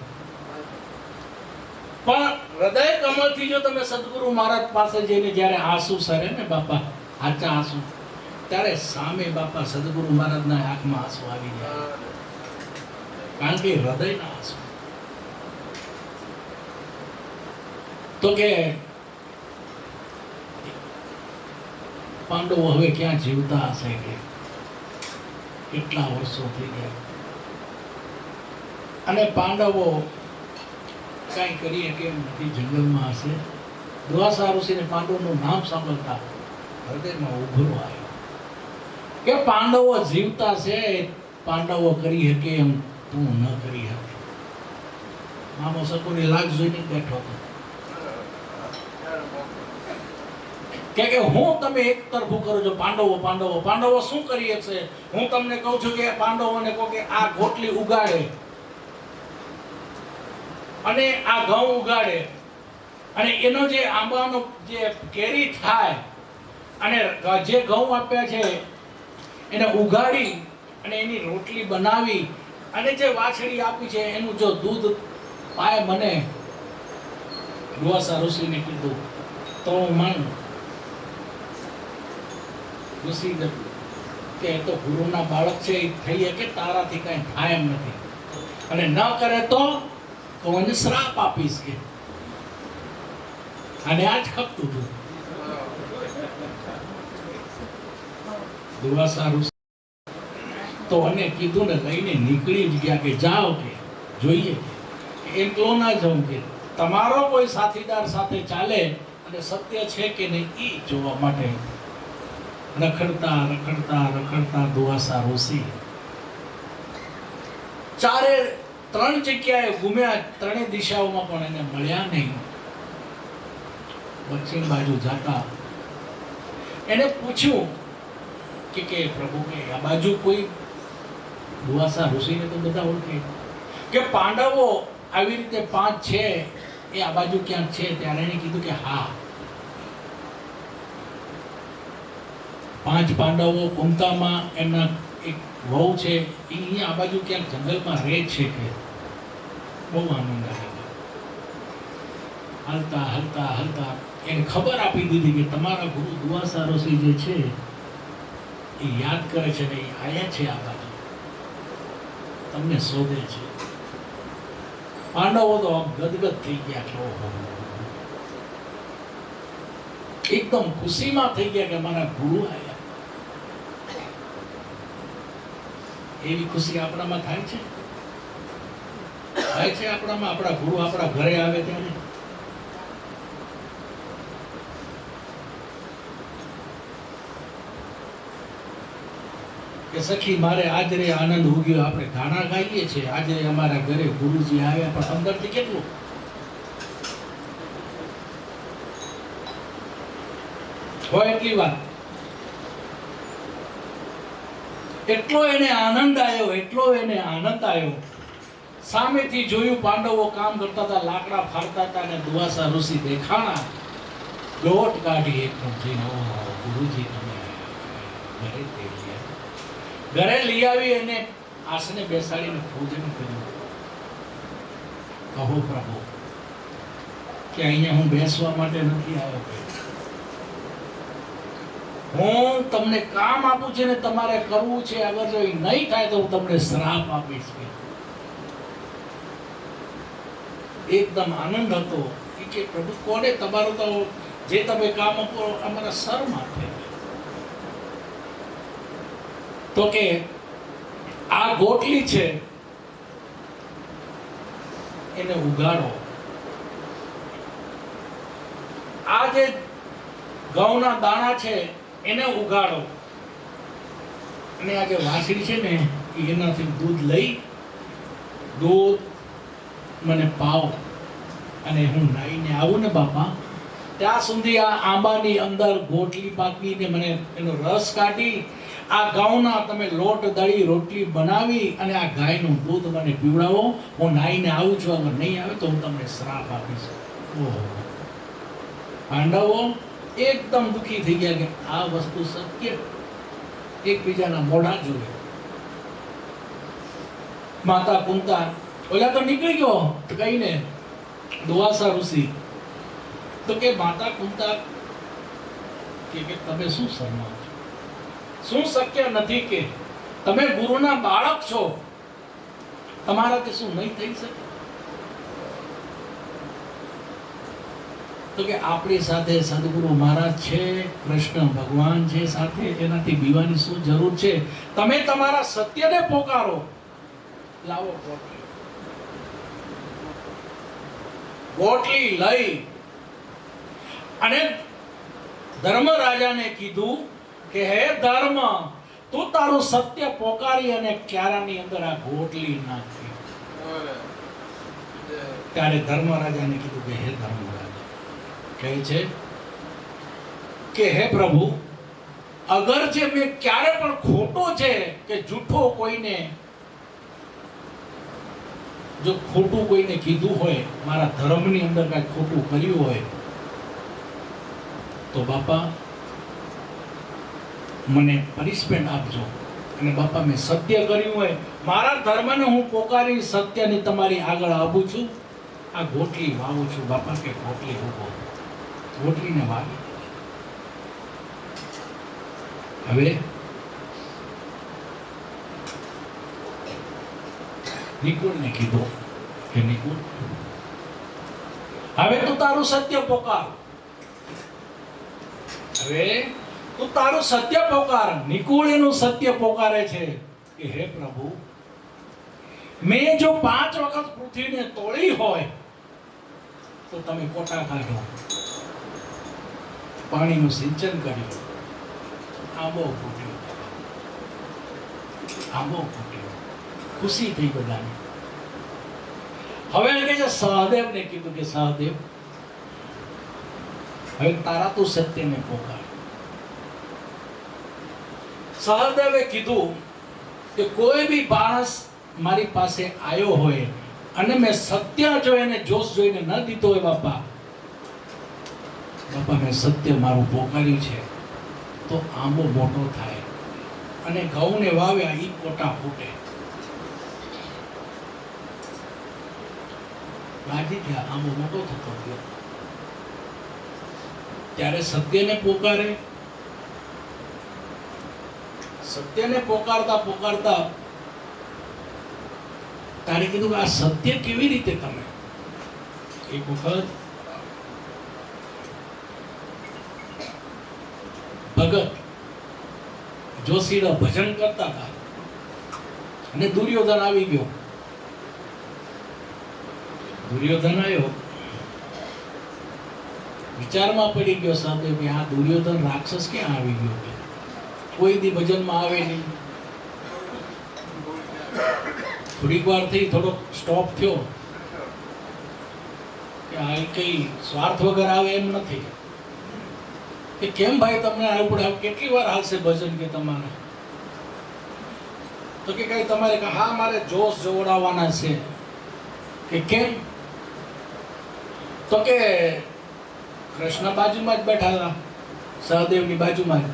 પણ હૃદય કમળથી જો તમે સદગુરુ મહારાજ પાસે જઈને જ્યારે આંસુ સરે ને બાપા, સાચા આંસુ, ત્યારે સામે બાપા સદગુરુ મહારાજના આંખમાં આંસુ આવી જાય, કારણ કે હૃદયના આંસુ. તો કે પાંડવો હવે ક્યાં જીવતા હશે, કે કેટલા વર્ષો થઈ ગયા, અને પાંડવો કઈ કરીએ કેમ નથી, જંગલમાં હશે. દુવાસા ઋષિને પાંડવોનું નામ સાંભળતા હૃદયમાં ઉભરો આવ્યો કે પાંડવો જીવતા છે, પાંડવો કરી શકે એમ તું ન કરી શકે. મામો શકુની લાગ જોઈને બેઠો હતો કે હું તમે એક તરફું કરો છો, પાંડવો પાંડવો પાંડવો શું કરીએ છે? હું તમને કહું છું કે પાંડવોને કહો કે આ ગોટલી ઉગાડે અને આ ઘઉં ઉગાડે અને એનો જે આંબાનો જે કેરી થાય અને જે ઘઉં આપ્યા છે એને ઉગાડી અને એની રોટલી બનાવી અને જે વાછડી આપી છે એનું જો દૂધ પાય મને, દુવાસા ઋષિને કીધું તો મન ઋષિ કે તો ગુરુના બાળક છે, એ થઈ શકે, તારાથી કઈ થાય એમ નથી, અને ન કરે તો એને શ્રાપ આપીશ કે. અને આજ ખપતું હતું. દુવાસા ઋષિ તો અને કીધું ને લઈને નીકળી જ ગયા કે જાઓ કે જોઈએ, એકલો ના જાઉં, કે તમારો કોઈ સાથીદાર સાથે ચાલે અને સત્ય છે કે નહીં એ જોવા માટે રખડતા રખડતા રખડતા દુવાસા ઋષિ ત્રણ જગ્યાએ ઘૂમ્યા, ત્રણેય દિશાઓમાં પણ એને મળ્યા નહીં. દક્ષિણ બાજુ જાતા એને પૂછ્યું કે પ્રભુ કે આ બાજુ કોઈ, દુવાસા ઋષિને તો બધા ઓળખે, કે પાંડવો આવી રીતે 5 છે એ આ બાજુ ક્યાંક છે. ત્યારે એને કીધું કે હા, 5 પાંડવો કુંતામાં એમના એક વહુ છે, એ અહીંયા આ બાજુ ક્યાંક જંગલમાં રહે છે. કે બહુ આનંદ આવ્યો. હાલતા હાલતા હાલતા એને ખબર આપી દીધી કે તમારા ગુરુ દુવાસા ઋષિ જે છે એ યાદ કરે છે ને, એ આયા છે આ બાજુ, તમને શોધે છે. પાંડવો તો ગદગદ થઈ ગયા કે ઓહો, એકદમ ખુશીમાં થઈ ગયા કે મારા ગુરુ આવ્યા. એવી ખુશી આપણામાં થાય છે? થાય છે આપણામાં? આપણા ગુરુ આપણા ઘરે આવે ત્યારે કે સખી મારે આજરે આનંદ ઉગ્યો, આપણે ગાણા ગાઈએ છીએ, આજરે અમારા ઘરે ગુરુજી આવ્યા, પણ અંદરથી કેટલું હોય એટલી વાત. એટલો એને આનંદ આવ્યો, એટલો એને આનંદ આવ્યો. સામેથી જોયું પાંડવો કામ કરતા હતા, લાકડા ફાડતા હતા, અને દુવાસા ઋષિ દેખાણા, દોટ કાઢી એકદમ જઈને, ઓહો ગુરુજી તમે ઘરે લઈ આવી અને આસને બેસાડીને ભોજન કર્યું. કહો પ્રભુ કે અહીંયા હું બેસવા માટે નથી આવ્યો કે હું તમને કામ આપું છે ને તમારે કરવું છે, અગર જો એ નહીં થાય તો હું તમને શ્રાપ આપીશ. એકદમ આનંદ હતો કે પ્રભુ કોને તમારું તો જે તમે કામ આપો અમારા સર માથે. તો કે આ ગોટલી છે એને ઉગાડો, આ જે ઘઉંના દાણા છે એને ઉગાડો, અને આ જે વાસળી છે ને એનાથી દૂધ લઈ દૂધ મને પાવો, અને હું નાઈને આવું ને બાપા ત્યાં સુધી આ આંબાની અંદર ગોટલી પાકીને મને એનો રસ કાઢી, આ ઘઉંના તમે લોટ દળી રોટલી બનાવી અને આ ગાયનું દૂધ મને પીવડાવો. હું નાઈને આવું છું, અગર નહીં આવે તો હું તમને શ્રાપ આપીશ. ઓહો, પાંડવો એકદમ દુઃખી થઈ ગયા કે આ વસ્તુ સત્ય. એકબીજાના મોઢા જોડે માતા કુંતા ઓલા તો નીકળી ગયો તો કહીને દુવાસા ઋષિ તો કે માતા કુંતા કે તમે શું શરમાવો છો? શું શક્ય નથી કે તમે ગુરુના બાળક છો, તમારાથી શું નહીં થઈ શકે? તો કે આપણી સાથે સદગુરુ મહારાજ છે, કૃષ્ણ ભગવાન છે સાથે, એનાથી બીવાની શું જરૂર છે? તમે તમારા સત્યને પોકારો. લાવો ગોટલી લઈ અને ધર્મરાજાને કીધું કે હે ધર્મ, તું તારું સત્ય પોકારી અને ક્યારાની અંદર આ ગોટલી નાખી. ત્યારે ધર્મરાજાને કીધું કે હે ધર્મરાજા, કહે છે કે હે પ્રભુ, અગર જે મેં ક્યારે પણ ખોટો છે કે જૂઠો કોઈને જો ખોટું કોઈને કીધું હોય, મારા ધર્મની અંદર કાંઈ ખોટું કર્યું હોય તો બાપા મને પનિશમેન્ટ આપજો. અને બાપા મેં સત્ય કર્યું હોય, મારા ધર્મને હું પોકારી સત્યની તમારી આગળ આપું છું. આ ગોટલી વાવું છું બાપા. કે ગોટલી ઉભો, ગોટલીને વાવી. હવે નિકુળને કીધું કે નિકુળ, હવે તું તારું સત્ય પોકાર. હવે તું તારું સત્ય પોકાર. નિકુળ એનું સત્ય પોકારે છે કે હે પ્રભુ, મેં જો 5 વખત પૃથ્વીને તોડી હોય તો તમે કોટા કાઢો, પાણીનું સિંચન કર્યું, આંબો ફૂટ્યો, આંબો ફૂટ્યો, ખુશી થઈ બધાને. હવે કે છે સહદેવને કીધું કે સહદેવ, હવે તારા તું સત્યને પોકાર. સહદેવે કીધું કે કોઈ બી માણસ મારી પાસે આવ્યો હોય અને મેં સત્ય જો એને જોશ જોઈને ન દીધો હોય બાપા, બાપા મેં સત્ય મારું પોકાર્યું છે તો આંબો મોટો થાય અને ઘઉંને વાવ્યા ઈ કોટા ફૂટે. રાજી થયા, આંબો મોટો થતો ગયો. ત્યારે સત્યને પોકારે. સત્યને પોકારતા પોકારતા તારે કીધું કે આ સત્ય કેવી રીતે તમે? એક વખત ભગત જોશીડા ભજન કરતા હતા અને દુર્યોધન આવી ગયો. દુર્યોધન આવ્યો, વિચારમાં પડી ગયો સાથે કે આ દુર્યોધન રાક્ષસ ક્યાં આવી ગયો? કોઈ દી ભજનમાં આવે નહીં. થોડીક વાર થઈ, થોડો સ્ટોપ થયો કે આ કઈ સ્વાર્થ વગર આવે એમ નથી. કે કેમ ભાઈ તમને આવું પડે? કેટલી વાર હાલશે ભજન કે તમારે? તો કે કઈ તમારે કે હા મારે જોશ જોવડાવવાના છે. કે કેમ? તો કે કૃષ્ણ બાજુમાં જ બેઠા હતા, સહદેવની બાજુમાં જ,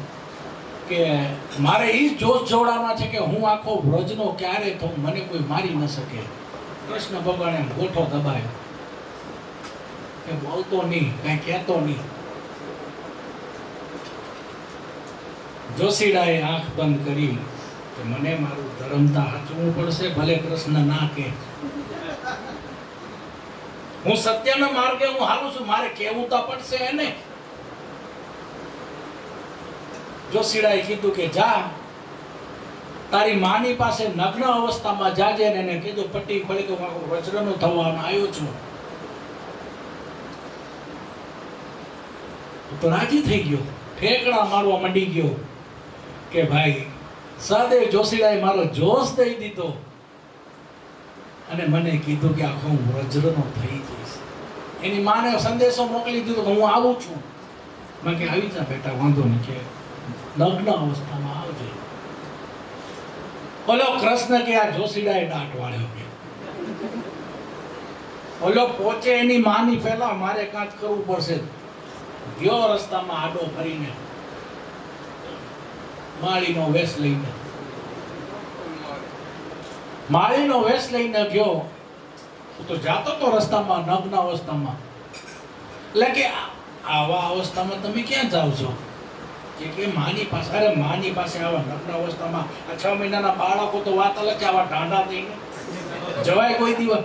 કે મારે એ જ જોશ જોડાવવાના છે કે હું આખો વ્રજનો ક્યારે તો મને કોઈ મારી ન શકે. કૃષ્ણ ભગવાને ગોઠો દબાયો. કે બોલતો નહીં, કઈ કહેતો નહીં. જોશીડાએ આંખ બંધ કરી કે મને મારું ધર્મતા સાચવવું પડશે, ભલે કૃષ્ણ ના કે. હું સત્યના માર્ગે હું હાલું છું, મારે કહેવું તો પડશે એને. જોશીડાએ કીધું કે જા તારી માની પાસે નગ્ન અવસ્થામાં જાજે ને એને કીધું પટ્ટી ખોલી કે હું વજ્રનો થવાનો આવ્યો છું. તો રાજી થઈ ગયો, ઠેકડા મારવા માંડી ગયો કે ભાઈ સહદેવ જોશીડાએ મારો જોશ દઈ દીધો અને મને કીધું કે આખો હું વજ્રનો થઈ જઈશ. એની માને સંદેશો મોકલી દીધો કે હું આવું છું. મેં કે આવી જા બેટા, વાંધો નહીં, કે નગ્ન અવસ્થામાં આવજે. ઓલો કૃષ્ણ કે આ જોશીડાએ દાંત વાળ્યો કે ઓલો પહોંચે એની માની પહેલા મારે કાંઈક કરવું પડશે. ગયો રસ્તામાં આડો ફરીને માળીનો વેશ લઈને ગયો. તો જાતો તો રસ્તામાં નગ્ન અવસ્થામાં. એટલે કે આવા અવસ્થામાં તમે ક્યાં જાવ છો? કે માની પાસે, અરે માની પાસે આવા નગ્ન અવસ્થામાં આ 6 મહિનાના બાળકો તો વાત અલગ છે, આવા ઢાંડા થઈને જવાય કોઈ દિવસ?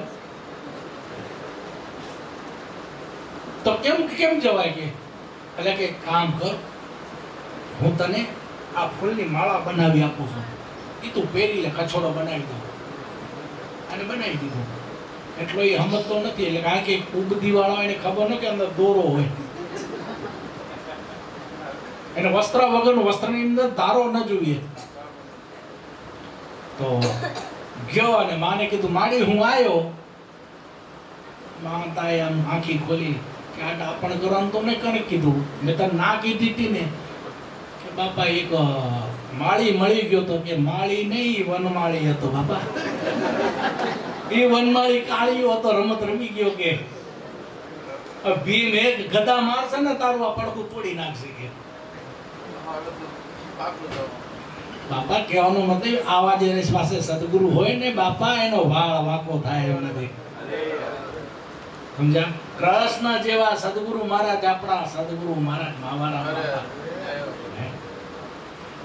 તો કેમ જવાય? કે એટલે કે કામ કર, હું તને આ ફૂલની માળા બનાવી આપું છું, એ તું પહેરી લે, કછોડો બનાવી દઉં. અને બનાવી દીધો. એટલો એ સમજતો નથી, એટલે કારણ કે ઉબદી વાળો એને ખબર ન કે અંદર દોરો હોય, એને વસ્ત્ર વગરનું, વસ્ત્રની અંદર ધારો ન જોઈએ. તો ગયો અને માને કીધું માડી હું આવ્યો. માતાએ આમ આંખી ખોલી કે આ ડાપણ કરવાનું તો મેં કને કીધું, મેં તને ના કીધી હતી ને કે બાપા એક માળી મળી ગયો તો. કે માળી નહીં, વનમાળી હતો બાપા. એ વનમાળી કાળીયો હતો, રમત રમી ગયો. કે ભીમ એક ગદા મારશે ને તારું આ પડખું તોડી નાખશે. કે બાપા કહેવાનો મતલબ આવા જેની પાસે સદગુરુ હોય ને બાપા, એનો વાળ વાંકો થાય એમ નથી. સમજ્યા? કૃષ્ણ જેવા સદગુરુ મહારાજ, આપણા સદગુરુ મહારાજ માવારા.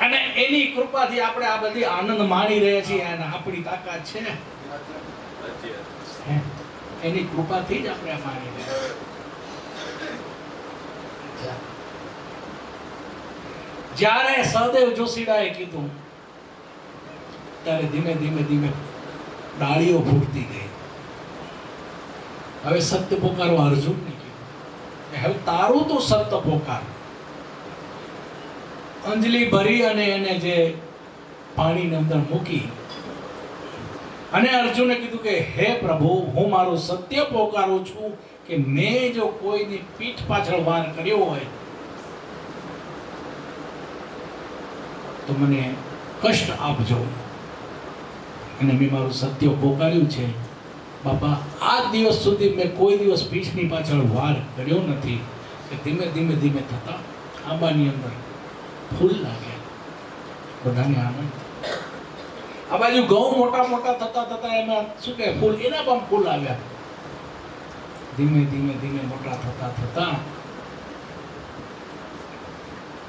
અને એની કૃપાથી આપણે આ બધી આનંદ માણી રહ્યા છીએ. અને આપણી તાકાત છે ને એની કૃપાથી જ આપણે માણી રહ્યા. જ્યારે સહદેવ જોશીડાએ કીધું ત્યારે ધીમે ધીમે ડાળીઓ ફૂટતી ગઈ. હવે સત્ય પોકારો અર્જુનને કીધું, હવે તારું તો સત્ય પોકાર. અંજલિ ભરી અને એને જે પાણીની અંદર મૂકી અને અર્જુને કીધું કે હે પ્રભુ, હું મારું સત્ય પોકારું છું કે મેં જો કોઈની પીઠ પાછળ વાર કર્યો હોય તો મને કષ્ટ આપજો. અને મેં મારું સત્ય પોકાર્યું છે બાપા. આ દિવસ સુધી મેં કોઈ દિવસ પીઠની પાછળ વાર કર્યો નથી. કે ધીમે ધીમે થતા આંબાની અંદર ફૂલ લાગે, બધાને આનંદ. આ બાજુ ઘઉં મોટા થતા એમાં શું કે ફૂલ, એના પણ ફૂલ આવ્યા. ધીમે મોટા થતા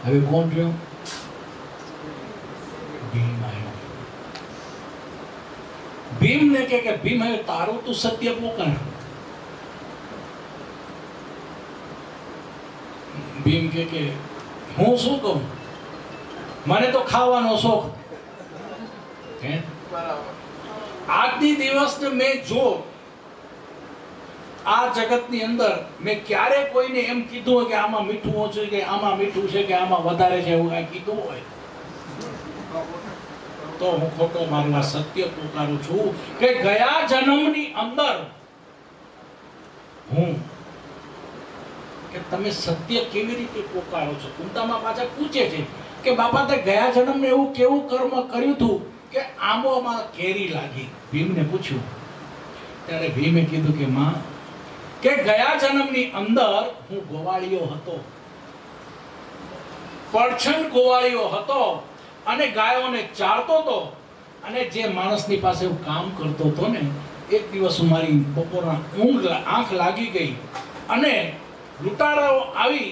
હવે કોણ રહ્યો? ભીમ આવ્યો. ભીમને કે ભીમ હવે તારું તું સત્ય પોકાર. ભીમ કે હું શું કહું, મને તો ખાવાનો શોખ. આજની દિવસ મેં જો આ જગતની અંદર મેં ક્યારે કોઈને એમ કીધું હોય કે આમાં મીઠું ઓછું, કે આમાં મીઠું છે, કે આમાં વધારે છે, એવું કાંઈ કીધું હોય તો હું ખોટો મારું. આ સત્ય પોકારું છું કે ગયા જન્મની અંદર હું, કે તમે સત્ય કેવી રીતે પોકારો છો. કુંતામાં પાછા પૂછે છે કે બાપા તે ગયા જન્મને એવું કેવું કર્મ કર્યું હતું કે આંબોમાં કેરી લાગી? ભીમને પૂછ્યું ત્યારે ભીમે કીધું કે માં, કે ગયા જન્મની અંદર હું ગોવાળિયો હતો, પડછન ગોવાળિયો હતો અને ગાયોને ચારતો હતો. અને જે માણસની પાસે હું કામ કરતો હતો ને, એક દિવસ હું મારી બપોરના આંખ લાગી ગઈ અને લૂંટારાઓ આવી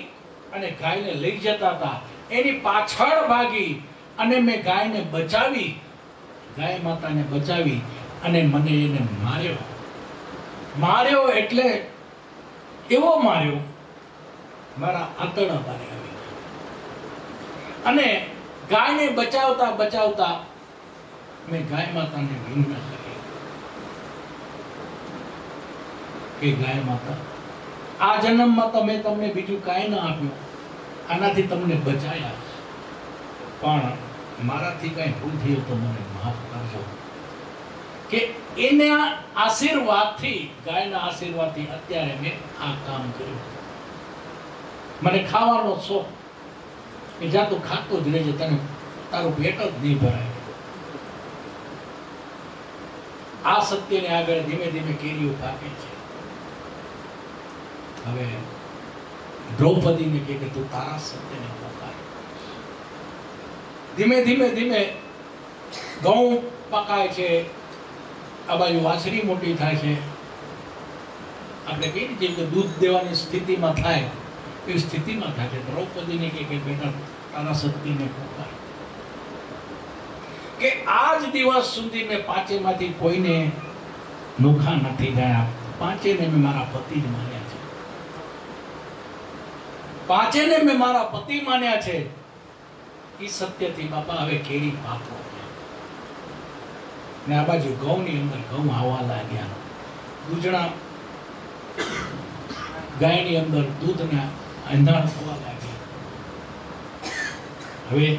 અને ગાયને લઈ જતા હતા. એની પાછળ ભાગી અને મેં ગાયને બચાવી, ગાય માતાને બચાવી અને મને એને માર્યો એટલે એવો માર્યો મારા આંતરડા બારે આવી ગયા. અને ગાયને બચાવતા બચાવતા મેં ગાય માતાને વિનંતી કરી કે ગાય માતા, આ જન્મમાં તો મેં તમને બીજું કાંઈ ન આપ્યું, આનાથી તમને બચાયા, પણ મારાથી કાંઈ ભૂલ થઈ તો મને માફ કરજો. કે એના આશીર્વાદથી, ગાયના આશીર્વાદથી અત્યારે મેં આ કામ કર્યું. મને ખાવાનો શોખ કે જ્યાં તું ખાતો જ રહેજે, તને તારું પેટ જ નહીં ભરાય. આ સત્યને આગળ ધીમે ધીમે કેરીઓ પાકે છે. હવે દ્રૌપદીને કહે કે તું તારા સત્યને પોકાર. ધીમે ધીમે ધીમે ઘઉં પકાય છે, આ બાજુ વાછરી મોટી થાય છે. આપણે કહીએ ને જેમ કે દૂધ દેવાની સ્થિતિમાં થાય એવી સ્થિતિમાં થાય છે. દ્રૌપદીને કહે કે બેટા તારા સત્યને પોકાર. કે આજ દિવસ સુધી મેં પાંચેમાંથી કોઈને નોખા નથી ગયા. પાંચેને મેં મારા પતિ જ માન્યા છે. પાંચેને મેં મારા પતિ માન્યા છે. એ સત્યથી બાપા હવે કેરી પાકો. ને આ બાજુ ઘઉંની અંદર ઘઉં આવવા લાગ્યા. દૂધણા ગાયની અંદર દૂધના અંધાર થવા લાગ્યા. હવે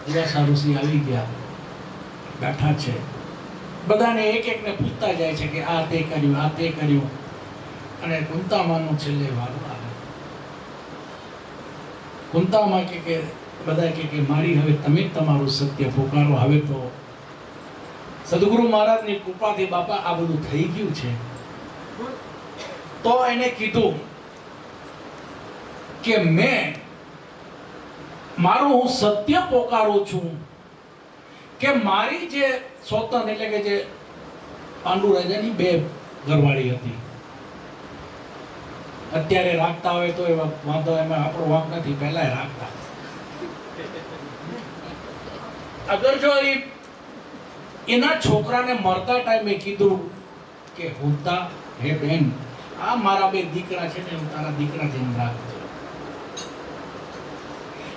દુર્વાસા ઋષિ આવી ગયા, બેઠા છે. બધાને એક એકને પૂછતા જાય છે કે આ તે કર્યું, આ તે કર્યું. અને કુંતામાનું છેલ્લે વારું આવે. કુંતામાં કે બધા કે મારી હવે તમે જ તમારું સત્ય પોકારો. હવે તો સદગુરુ મહારાજની કૃપાથી બાપા આ બધું થઈ ગયું છે. તો એને કીધું કે મેં મારું હું સત્ય પોકારું છું કે મારી જે સોતન એટલે કે જે પાંડુ રાજાની બે ઘરવાળી હતી, અત્યારે રાખતા હોય તો એવા વાંધો, એમાં આપણો વાંક નથી, પહેલા રાખતા. અગર જો એના છોકરાને મરતા ટાઈમે કીધું કે હોતા હે બેન, આ મારા બે દીકરા છે ને, હું તારા દીકરા જેમ રાખજો.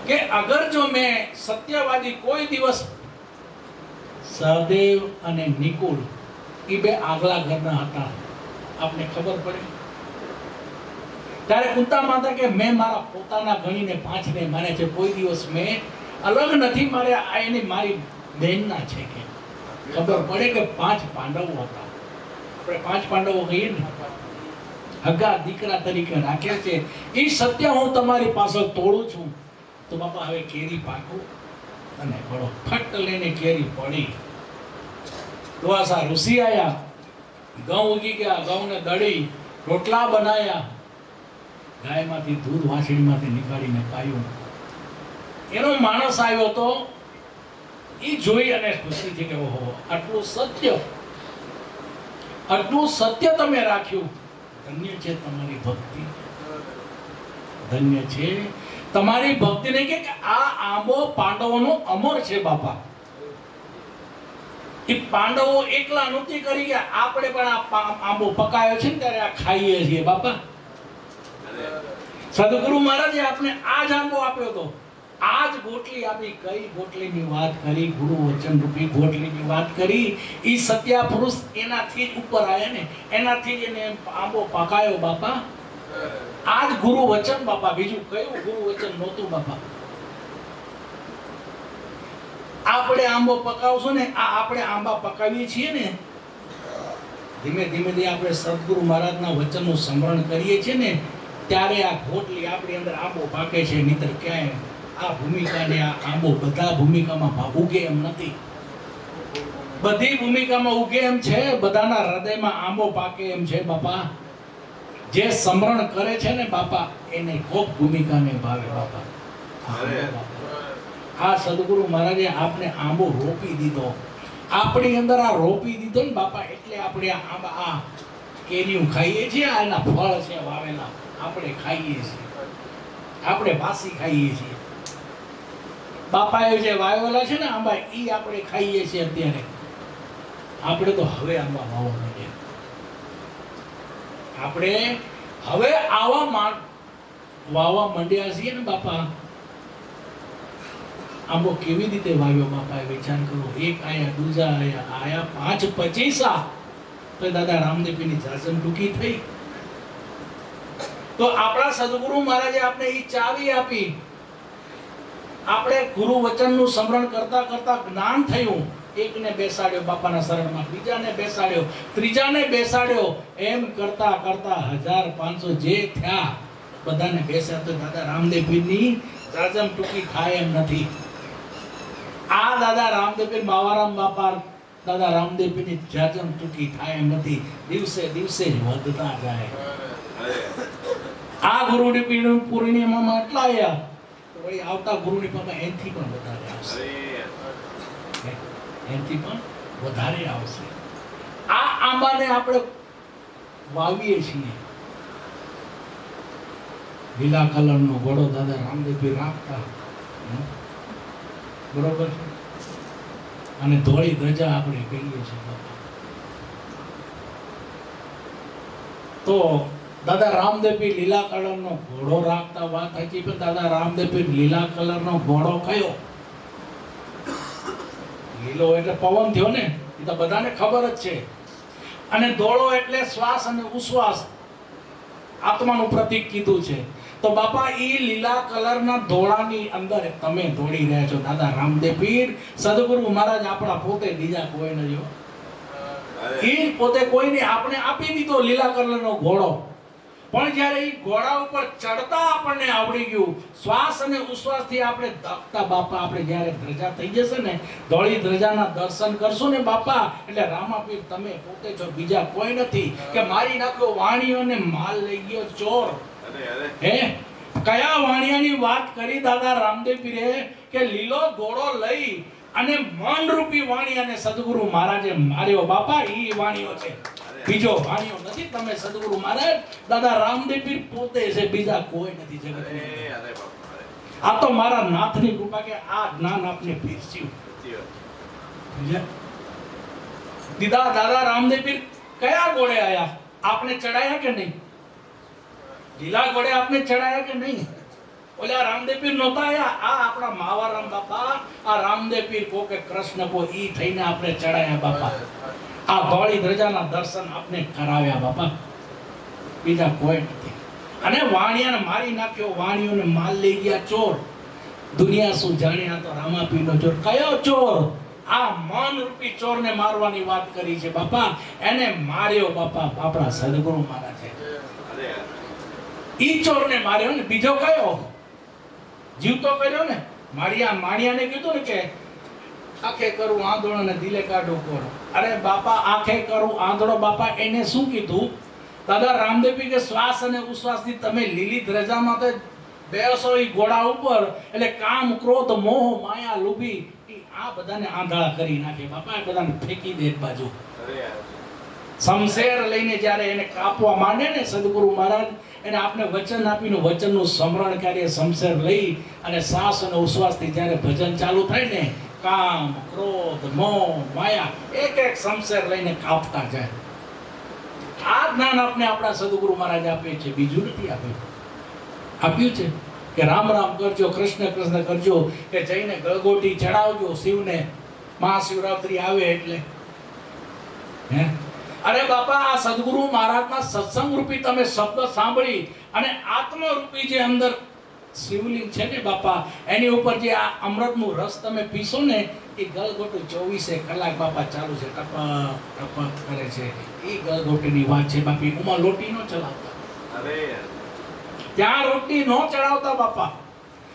કે અગર જો મેં સત્યવાદી કોઈ દિવસ, સહદેવ અને નિકુલ એ બે આગલા ઘરના હતા, આપને ખબર પડે. ત્યારે કુંતા માતા કે મેં મારા પોતાના ગણીને પાંચને માને છે, કોઈ દિવસ મેં અલગ નથી માર્યા. એની મારી બહેનના છે. કે ખબર પડે કે પાંચ પાંડવો હતા. આપણે પાંચ પાંડવો કહીએ ને, હગા દીકરા તરીકે રાખ્યા છે. એ સત્ય હું તમારી પાછળ તોડું છું. તો બાપા હવે કેરી પાકો અને પડો. ફટ લઈને કેરી પડી. દુર્વાસા ઋષિ આયા, ઘઉં ઉગી ગયા, ઘઉંને દળી રોટલા બનાયા, ગાયમાંથી દૂધ વાછડીમાંથી નીકાળીને પાયું. એનો માણસ આવ્યો તો એ જોઈ અને ખુશી થઈ કે ઓહો, આટલું સત્ય તમે રાખ્યું. ધન્ય છે તમારી ભક્તિ, ધન્ય છે તમારી ભક્તિને. કે આ આંબો પાંડવોનો અમર છે બાપા. એ પાંડવો એકલા નહોતી કરી ગયા, આપણે પણ આ આંબો પકાયો છે ને ત્યારે આ ખાઈએ છીએ બાપા. સદગુરુ મહારાજે આપણે આ જ આંબો આપ્યો તો, આ જ ગોટલી આપી. કઈ ગોટલીની વાત કરી? ગુરુ વચન રૂપી ગોટલીની વાત કરી. એ સત્યા પુરુષ એનાથી જ ઉપર આવ્યા ને, એનાથી જ એને આંબો પકાયો બાપા. આ જ ગુરુ વચન બાપા, બીજું કયું ગુરુ વચન નહોતું બાપા. આપણે આંબો પકાવશું ને, આ આપણે આંબા પકાવીએ છીએ ને, ધીમે ધીમે આપણે સદગુરુ મહારાજના વચનનું સ્મરણ કરીએ છીએ ને, ત્યારે આ ગોટલી આપણી અંદર આંબો પાકે છે. નહીતર ક્યાંય આ ભૂમિકાને આ આંબો બધા ભૂમિકામાં ઉગે એમ નથી. બધી ભૂમિકામાં ઉગે એમ છે, બધાના હૃદયમાં આંબો પાકે એમ છે બાપા. જે સ્મરણ કરે છે ને બાપા, એને કોક ભૂમિકાને ભાવે બાપા. આ સદગુરુ મહારાજે આપને આંબો રોપી દીધો, આપણી અંદર આ રોપી દીધો ને બાપા. એટલે આપણે આ આંબા, આ કેરીઓ ખાઈએ છીએ, આના ફળ છે વાવેલા, આપણે ખાઈએ છીએ, આપણે વાસી ખાઈએ છીએ. બાપાએ જે વાવેલા છે ને આંબા, ઈ આપણે ખાઈએ છીએ અત્યારે. આપણે તો હવે આંબા વાવવા માંડ્યા. આપણે હવે વાવવા માંડ્યા છીએ ને બાપા. આંબો કેવી રીતે વાવ્યો બાપાએ વિચાર કરો. એક આયા, દૂજા આયા, 5-25 તો દાદા રામદેવની જાજમ ટૂંકી થઈ. તો આપણા સદગુરુ મહારાજે આપણે ઈ ચાવી આપી. આપણે ગુરુ વચનનું સ્મરણ કરતા કરતા જ્ઞાન થયું. એકને બેસાડ્યો બાપાના શરણમાં, બીજાને બેસાડ્યો, ત્રીજાને બેસાડ્યો, એમ કરતા કરતા 1500 જે થયા બધાને બેસ્યા. તો દાદા રામદેવની જાજમ ટૂંકી થાય એમ નથી. આ દાદા રામદેવ બાવારામ બાપા દાદા રામદેવની જાજમ ટૂંકી થાય એમ નથી. દિવસે દિવસે જ વધતા જાય. આ ગુરુની પૂર્ણિમામાં એટલા આવ્યા તો ભાઈ આવતા ગુરુની પાપા એનથી પણ વધારે આવશે, એનથી પણ વધારે આવશે. આ આંબાને આપણે વાવીએ છીએ. લીલા કલરનો ઘોડો દાદા રામદેવ રાખતા, બરોબર છે, અને ધોળી ધજા આપણે કહીએ છીએ. તો દાદા રામદેવ લીલા કલરનો ઘોડો રાખતા વાત હતી, પણ દાદા રામદેવ લીલા કલરનો ઘોડો કયો? લીલો એટલે પવન થયો ને, એ તો બધાને ખબર જ છે. અને ધોળો એટલે શ્વાસ અને ઉશ્વાસ, આત્માનું પ્રતીક કીધું છે. તો બાપા ઈ લીલા કલરના ધોળાની અંદર તમે દોડી રહ્યા છો દાદા રામદેવ પીર સદગુરુ મહારાજ આપણા પોતે, બીજા કોઈ નહીં. ઈ પોતે કોઈને આપણે આપી દીધો લીલા કલરનો ઘોડો. પણ જ્યારે ઈ ઘોડા ઉપર ચડતા આપણને આવડી ગયું, શ્વાસ અને ઉશ્વાસથી આપણે ધકતા બાપા, આપણે જ્યારે ધ્વજા થઈ જશે ને, ધોળી ધ્વજાના દર્શન કરશું ને બાપા, એટલે રામાપીર તમે પોતે છો, બીજા કોઈ નથી. કે મારી નાખ્યો વાણીઓને માલ લઈ ગયો ચોર. હે કયા વાણિયાની વાત કરી દાદા રામદેવ પીરે કે લીલો ઘોડો લઈ અને મન રૂપી વાણિયાને સદગુરુ મહારાજે માર્યો. બાપા ઈ વાણિયો છે, બીજો વાણિયો નથી. તમે સદગુરુ મહારાજ દાદા રામદેવ પીર પોતે છે, બીજા કોઈ નથી જગતમાં. આ તો મારા નાથની કૃપા કે આ જ્ઞાન આપને પીરસ્યું. દીદા દાદા રામદેવ પીર કયા ઘોડે આયા? આપને ચડાયા કે નહીં? લીલા ઘોડે આપને ચડાયા કે નહીં? ઓલા રામદેવ પીર નહોતા આયા. આ આપણા માવારામ બાપા, આ રામદેવ પીર કોકે કૃષ્ણ કો ઈ થઈને આપણે ચડાયા બાપા. આ ધોળી ધ્વજાના દર્શન આપને કરાવ્યા બાપા, બીજા કોઈ નથી. અને વાણિયાને મારી નાખ્યો, વાણિયોને માલ લઈ ગયા ચોર. દુનિયા શું જાણે આ તો રામાપીરનો ચોર. કયો ચોર? આ મન રૂપી ચોરને મારવાની વાત કરી છે બાપા. એને માર્યો બાપા આપણા સદગુરુ મહારાજે. ઈ ચોરને માર્યો ને. બીજો કયો? જીવતો કર્યો ને. માણિયાને કીધું ને કે આંખે કરું આંધળો ને દિલે કાઢું કોરો. અરે બાપા આંખે કરું આંધળો બાપા એને શું કીધું? દાદા રામદેવ કે શ્વાસ અને ઉશ્વાસથી તમે લીલી ધ્વજામાં તો બેસો ઈ ઘોડા ઉપર, એટલે કામ ક્રોધ મોહ માયા લોભી આ બધાને આંધળા કરી નાખે બાપા. આ બધાને ફેંકી દે એક બાજુ. શમશેર લઈને જ્યારે એને કાપવા માંડે ને સદગુરુ મહારાજ, એને આપને વચન આપીને વચનનું સ્મરણ કરી શમશેર લઈ અને શ્વાસ અને ઉશ્વાસથી જ્યારે ભજન ચાલુ થાય ને, કામ ક્રોધ મોહ માયા એક એક શમશેર લઈને કાપતા જાય. આ જ્ઞાન આપને આપણા સદગુરુ મહારાજ આપે છે, બીજું નથી આપ્યું. આપ્યું છે કે રામ રામ કરજો, કૃષ્ણ કૃષ્ણ કરજો, કે જઈને ગળગોટી ચડાવજો શિવને મહાશિવરાત્રી આવે એટલે. હે અરે બાપા આ સદગુરુ મહારાજના સત્સંગ રૂપી તમે શબ્દ સાંભળી અને આત્મરૂપી જે અંદર શિવલિંગ છે ને બાપા, એની ઉપર જે આ અમૃતનું રસ તમે પીશો ને, એ ગળગોટું 24 કલાક બાપા ચાલુ છે, ટપક ટપક કરે છે. એ ગળગોટીની વાત છે બાપી. ઉમાં લોટી નો ચલાવતા, ત્યાં રોટલી નો ચડાવતા બાપા.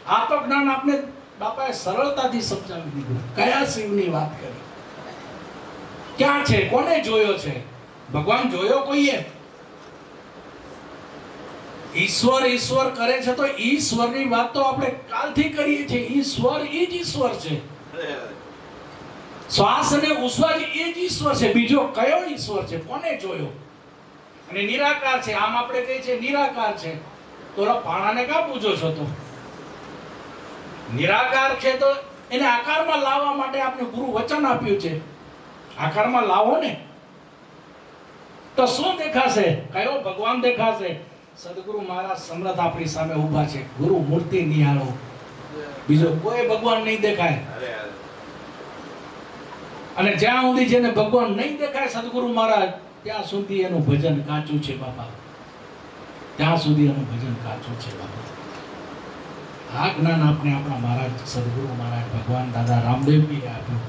આ તો જ્ઞાન આપને બાપાએ સરળતાથી સમજાવી દીધું. કયા શિવની વાત કરી? ક્યાં છે? કોને જોયો છે? ભગવાન જોયો કોઈએ? ઈશ્વર ઈશ્વર કરે છે તો ઈશ્વરની વાત તો આપણે કાલથી કરીએ છીએ. ઈશ્વર એ જ ઈશ્વર છે. શ્વાસ અને ઉશ્વાસ એ જ ઈશ્વર છે. બીજો કયો ઈશ્વર છે? કોને જોયો? અને નિરાકાર છે. આમ આપણે કહીએ છીએ નિરાકાર છે, તો ઓલા પાણાને કાં પૂજો છો? તો નિરાકાર છે તો એને આકારમાં લાવવા માટે આપણે ગુરુ વચન આપ્યું છે, આકારમાં લાવો ને. તો શું દેખાશે? કયો ભગવાન દેખાશે? સદગુરુ મહારાજ સમર્થ આપણી સામે ઊભા છે. ગુરુ મૂર્તિ નિહાળો, બીજો કોઈ ભગવાન નહીં દેખાય. અને જ્યાં સુધી જેને ભગવાન નહીં દેખાય સદગુરુ મહારાજ, ત્યાં સુધી એનું ભજન કાચું છે બાપા. ત્યાં સુધી એનું ભજન કાચું છે બાપા. આ જ્ઞાન આપણે આપણા મહારાજ સદગુરુ મહારાજ ભગવાન દાદા રામદેવજીએ આપ્યું.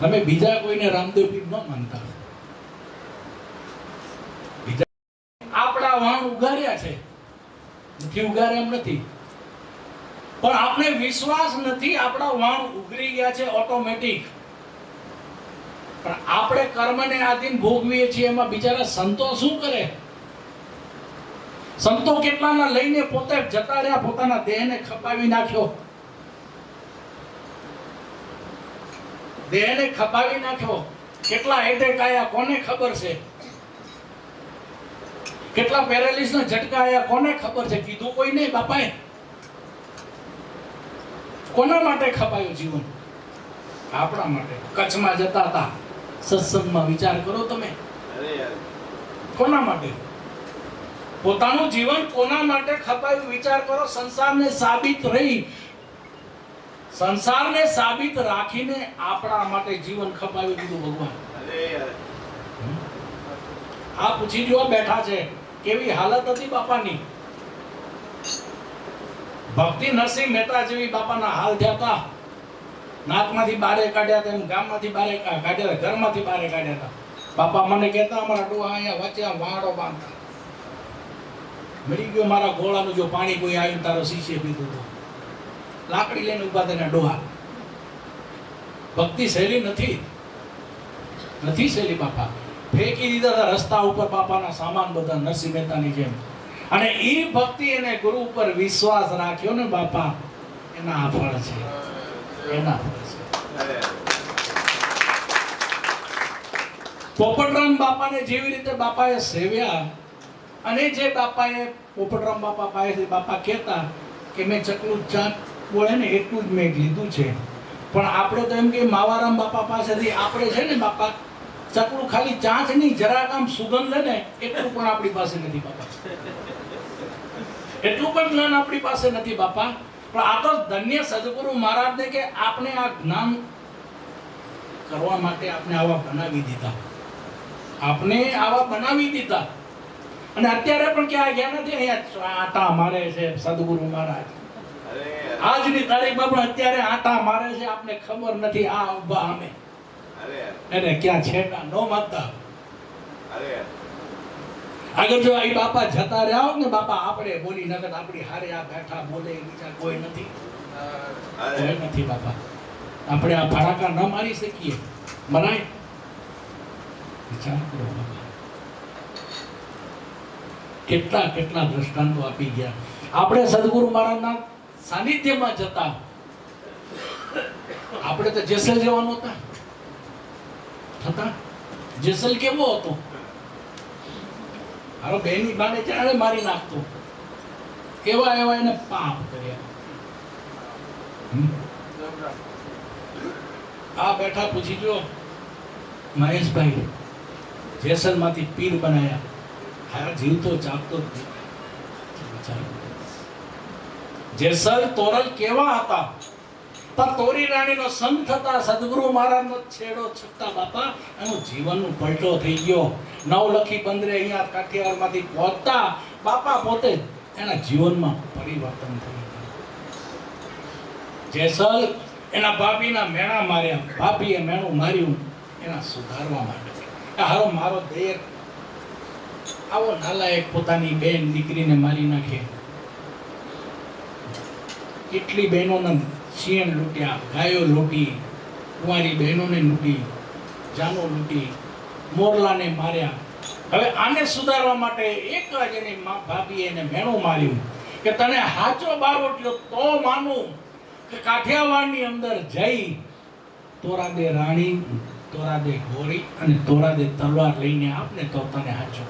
તમે બીજા કોઈને રામદેવજી ન માનતા. આપણા વાણ ઉગાર્યા છે, નથી ઉગાર્યા એમ નથી, પણ આપણે વિશ્વાસ નથી. આપણા વાણ ઉગરી ગયા છે ઓટોમેટિક, પણ આપણે કર્મને આધીન ભોગવીએ છીએ. એમાં બિચારા સંતો શું કરે? સંતો કેટલાના લઈને પોતે જતા રહ્યા, પોતાના દેહને ખપાવી નાખ્યો, દેહને ખપાવી નાખ્યો. કેટલા એટેક આયા કોને ખબર છે? કેટલા પેરાલિસિસ ના ઝટકા આયા કોને ખબર છે? કીધું કોઈ નહીં બાપાએ. કોના માટે ખપાયું જીવન? આપણા માટે. કચ્છમાં જતા હતા સત્સંગમાં, વિચાર કરો તમે. કોના માટે? પોતાનું જીવન કોના માટે ખપાયું? વિચાર કરો. સંસારને સાબિત રહી, સંસારને સાબિત રાખીને આપણા માટે જીવન ખપાવી દીધું ભગવાન. આ પૂછી જો બેઠા છે, કેવી હાલત હતી બાપાની. ભક્તિ નરસિંહ મહેતા જેવી બાપાના હાલ થયા હતા. નાકમાંથી બારે કાઢ્યા હતા, એમ ગામમાંથી બારે કાઢ્યા હતા, ઘરમાંથી બારે કાઢ્યા હતા. બાપા મને કહેતા, અમારા ડોહા અહીંયા વચ્ચે વાંડો બાંધતા. મળી ગયો મારા ગોળાનું જો પાણી કોઈ આવ્યું તારો શીશે પીધું તો લાકડી લઈને ઉભા થઈને ડોહા. ભક્તિ સહેલી નથી, નથી સહેલી બાપા. ફેંકી દીધા હતા રસ્તા ઉપર બાપાના સામાન બધા નરસિંહ મહેતાની જેમ. અને એ ભક્તિ અને ગુરુ ઉપર વિશ્વાસ રાખ્યો ને બાપા, એના આ ફળ છે, એના ફળ છે. પોપટરામ બાપાને જેવી રીતે બાપાએ સેવ્યા, અને જે બાપાએ પોપટરામ બાપા પાસેથી બાપા કહેતા કે મેં ચકલું ચાંદ બોલે ને એટલું જ મેં લીધું છે, પણ આપણે તો એમ કે માવારામ બાપા પાસેથી આપણે છે ને બાપા ચકલું ખાલી ચાંચની જરાક આમ સુગંધ લે ને એટલું પણ આપણી પાસે નથી બાપા. એટલું પણ જ્ઞાન આપણી પાસે નથી બાપા. પણ આ તો ધન્ય સદગુરુ મહારાજને કે આપણે આ જ્ઞાન કરવા માટે આપણે આવા બનાવી દીધા, આપણે આવા બનાવી દીધા. અને અત્યારે પણ ક્યાં ગયા નથી, અહીંયા આટા મારે છે સદગુરુ મહારાજ. આજની તારીખમાં પણ અત્યારે આટા મારે છે, આપને ખબર નથી. આ ઉભા અમે એને ક્યાં છેટા નો માનતા. આગળ જો આ બાપા જતા રહ્યા હોત ને બાપા, આપણે બોલી નગર આપણી હારે આ બેઠા બોલે, બીજા કોઈ નથી, કોઈ નથી બાપા. આપણે આ ફાળાકા ન મારી શકીએ, મરાય. વિચાર કરો બાપા, કેટલા કેટલા દ્રષ્ટાંતો આપી ગયા. આપણે સદગુરુ મહારાજના સાનિધ્યમાં જતા, આપણે તો જેસલ જવાનું હતા. જેસલ કેવો હતો? હારો બેની બાને ચારે મારી નાખતો. એવા એવા એને પાપ કર્યા. આ બેઠા પૂછી જો મહેશભાઈ, જેસલમાંથી પીર બનાયા. હા, જીવતો જાગતો જેસલ તોરલ કેવા હતા? પણ તોરી રાણીનો સંગ થતા સદગુરુ મહારાજનો છેડો છતાં બાપા એનું જીવનનું પલટો થઈ ગયો. નવલખી બંદરે અહીંયા કાઠિયાવાડમાંથી પહોંચતા બાપા પોતે એના જીવનમાં પરિવર્તન થઈ ગયું. જેસલ એના ભાભીના મેણા માર્યા, ભાભીએ મેણું માર્યું એના સુધારવા માટે. હારો મારો દેર આવો નાલાયક પોતાની બેન દીકરીને મારી નાખે. કેટલી બહેનોને શિયણ લૂંટ્યા, ગાયો લૂંટી, કુંવારી બહેનોને લૂંટી, જાનો લૂંટી, મોરલાને માર્યા. હવે આને સુધારવા માટે એક જ એની ભાભીએ એને મેણું માર્યું કે તને હાચો બારોટ્યો તો માનું કે કાઠિયાવાડની અંદર જઈ તોરા બે રાણી તોરા દે ઘોડી અને તોરા દે તલવાર લઈને આપને તો તને હાચો.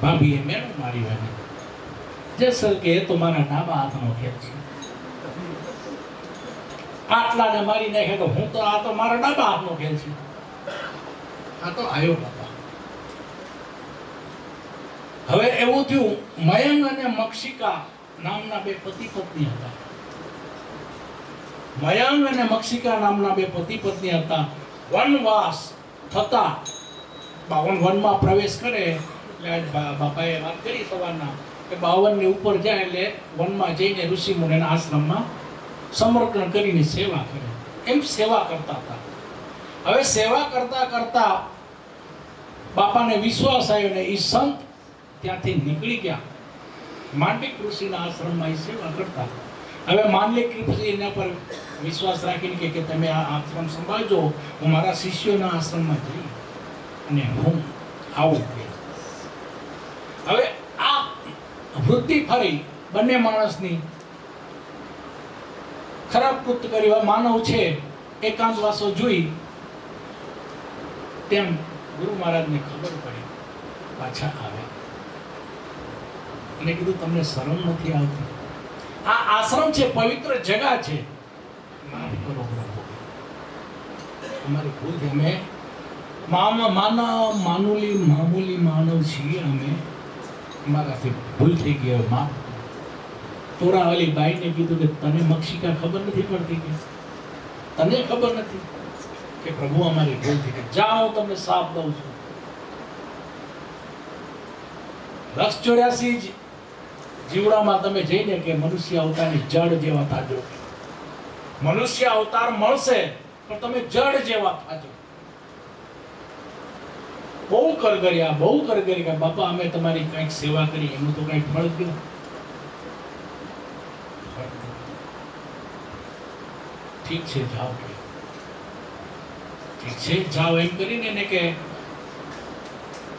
ભાભીએ મેણું માર્યું એને. જેસલ કે એ તો મારા ડાબા હાથનો ખેલ છે. આટલાને મારી નાખે તો હું તો આ તો મારા ડાબા હાથનો ખેલ છે. આ તો આયો બાપા. હવે એવું થયું, મયંક અને મક્ષિકા નામના બે પતિ પત્ની હતા. મયંક અને મક્ષિકા નામના બે પતિ પત્ની હતા. વનવાસ થતા વનમાં પ્રવેશ કરે એટલે બાપાએ વાત કરી સવારના કે 52 ની ઉપર જાય એટલે વનમાં જઈને ઋષિ મુનિના આશ્રમમાં સમર્પણ કરીને સેવા કરે. એમ સેવા કરતા હતા. હવે સેવા કરતા કરતા બાપાને વિશ્વાસ આવ્યો ને એ સંત ત્યાંથી નીકળી ગયા. માંડલિક ઋષિના આશ્રમમાં એ સેવા કરતા. હવે માંડલિક ઋષિ એના પર વિશ્વાસ રાખીને કે તમે આ આશ્રમ સંભાળજો, હું મારા શિષ્યોના આશ્રમમાં જઈ અને હું આવું. હવે આ વૃત્તિ ફરી બંને માણસની ખરાબ કૃત્ય કર્યું. માનવ છે એકાંતવાસો જોઈ તેમ ગુરુ મહારાજને ખબર પડી. પાછા આવ્યા અને કીધું તમને શરમ નથી આવતી? આ આશ્રમ છે, પવિત્ર જગા છે, માફ કરો પ્રભુ, અમારી ભૂલ છે. અમે મામૂલી માનવ છીએ, અમે અમારાથી ભૂલ થઈ ગઈ, માફ. તોરાવાલી બાઈને કીધું કે તને મક્ષિકા ખબર નથી પડતી? કે તને ખબર નથી કે પ્રભુ અમારી ભૂલ થઈ ગઈ? જાઓ, તમને સાપ દઉં છું. 84 જીવડામાં તમે જઈને કે મનુષ્ય અવતારની જડ જેવા થાજો. મનુષ્ય અવતાર મળશે પણ તમે જડ જેવા થાજો. બહુ કરગર્યા બાપા, અમે તમારી કંઈક સેવા કરી, એનું તો કંઈક ફળ ગયું. ઠીક છે જાઓ, ઠીક છે જાઓ એમ કરીને ને કે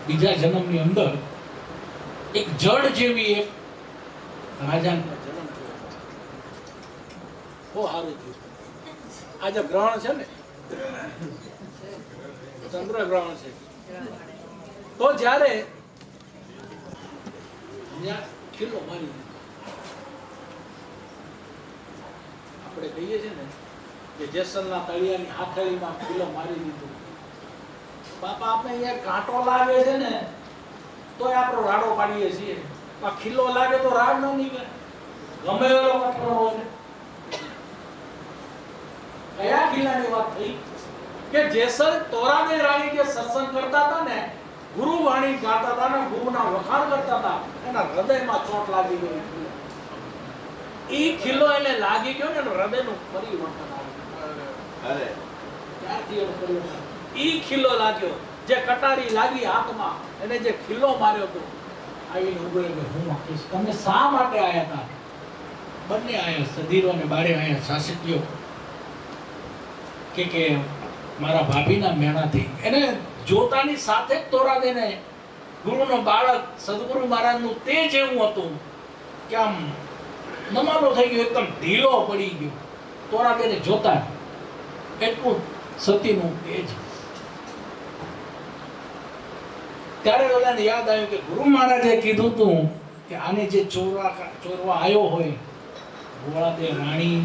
બીજા જન્મની અંદર એક જડ જેવી એક રાજાને જન્મ થયો. બહુ સારું થયું. આજે ગ્રહણ છે ને, ચંદ્ર ગ્રહણ છે. તો જ્યારે ખીલો મારી આપણે કહીએ છીએ ને કે જેસલના તળિયાની આખેલીમાં ખીલો મારી દીધો. બાપા આપણે અહીંયા કાંટો લાગે છે ને તો આપણો રાડો પાડીએ છીએ. આ ખીલો લાગે તો રાડ ન નીકળે, ગમે એવો કઠોળ હોય. કયા ખીલાની વાત થઈ? કે જેસલ તોરાને રાણી જે સત્સંગ કરતા હતા ને, ગુરુ વાણી ગાતા હતા ને, ગુરુના વખાણ કરતા હતા, એના હૃદયમાં ચોટ લાગી ગઈ. ઈ ખીલો એને લાગી ગયો ને, હૃદયનું પરિવર્તન આવ્યું. અરે ત્યારથી એનો પરિવર્તન. ઈ ખીલો લાગ્યો, જે કટારી લાગી હાથમાં, એને જે ખીલો માર્યો હતો, આવીને ઉભો રહ્યો. હું આપીશ. તમે શા માટે આયા હતા? બંને આયા, સધીરો ને બારે આયા, શાસકીઓ કે મારા ભાભીના મેણાથી. એને જોતાની સાથે જ તોરા દેને ગુરુનો બાળક સદગુરુ મહારાજનું તેજ એવું હતું કે આમ નમાલો થઈ ગયો, એકદમ ઢીલો પડી ગયો. તોરા દેને જોતા એટલું સતીનું તેજ. ત્યારે ઓલાને યાદ આવ્યું કે ગુરુ મહારાજે કીધું હતું કે આને જે ચોરવા આવ્યો હોય, ગોળાદે રાણી,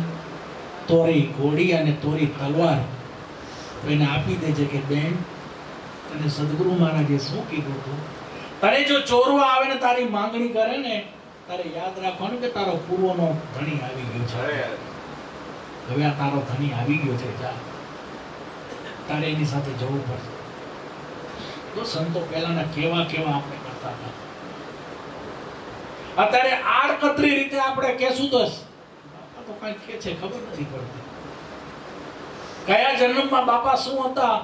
તોરી ઘોડી અને તોરી તલવાર, તો એને આપી દેજે કે બેન, તને સદગુરુ મહારાજે શું કીધું હતું? તને જો ચોરવા આવે ને તારી માંગણી કરે ને, તારે યાદ રાખવાનું કે તારો પૂર્વનો ધણી આવી ગયો છે. હવે આ તારો ધણી આવી ગયો છે, જા, તારે એની સાથે જવું પડશે. તો સંતો પહેલાના કેવા આપણે કરતા હતા. અત્યારે આડકતરી રીતે આપણે કેશું દસ તો કઈ કે છે ખબર નથી પડતી. કયા જન્મમાં બાપા શું હતા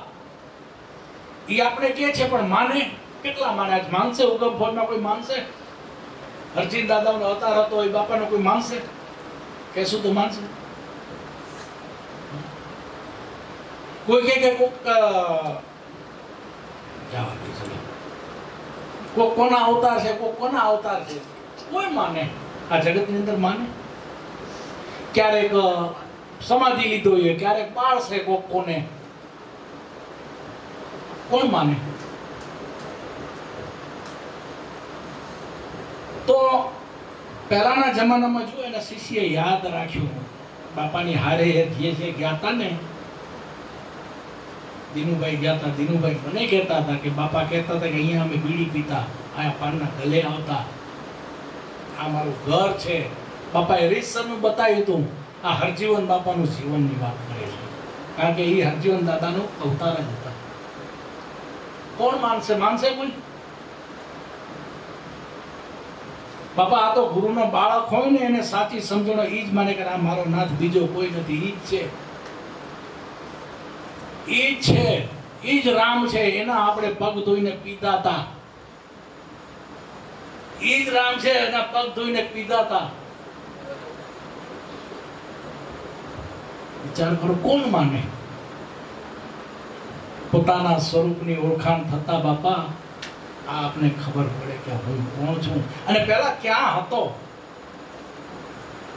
એ આપણે કે છે, પણ માને કેટલા માને? આજ માનશે? ઉગમ ફોનમાં કોઈ માનશે? હરજીત દાદાનો અવતાર હતો એ બાપાનો કોઈ માનશે? કેશું તો માનશે? કોઈ કે કોક કોક કોના અવતાર છે, કોક કોના અવતાર છે, કોઈ માને? આ જગતની અંદર માને? ક્યારેક સમાધિ લીધો હોય, ક્યારેક બાળશે કોક કોને, કોણ માને? તો પહેલાના જમાનામાં જો એના શિષ્ય યાદ રાખ્યું, બાપાની હારે જે ગયા હતા ને, દિનુભાઈ ગયા હતા. દિનુભાઈ મને કહેતા હતા કે બાપા કહેતા હતા કે અહીંયા અમે બીડી પીતા, આ પાનના ગલે આવતા, આ મારું ઘર છે. બાપાએ રીતસરનું બતાવ્યું હતું. આ હરજીવન બાપાનું જીવનની વાત કરે છે, કારણ કે એ હરજીવન દાદાનું અવતાર જ હતા. કોણ માનશે? માનશે કોઈ? બાપા આ તો ગુરુનો બાળક હોય ને એને સાચી સમજણો ઈ જ માને કે આ મારો નાથ બીજો કોઈ નથી, ઈ જ છે, ઈ જ છે, ઈ જ રામ છે. એના આપણે પગ ધોઈને પીધા હતા, ઈ જ રામ છે, એના પગ ધોઈને પીધા હતા. વિચાર કરો, કોણ માને? પોતાના સ્વરૂપની ઓળખાણ થતા બાપા આ આપને ખબર પડે કે હું કોણ છું અને પહેલા ક્યાં હતો.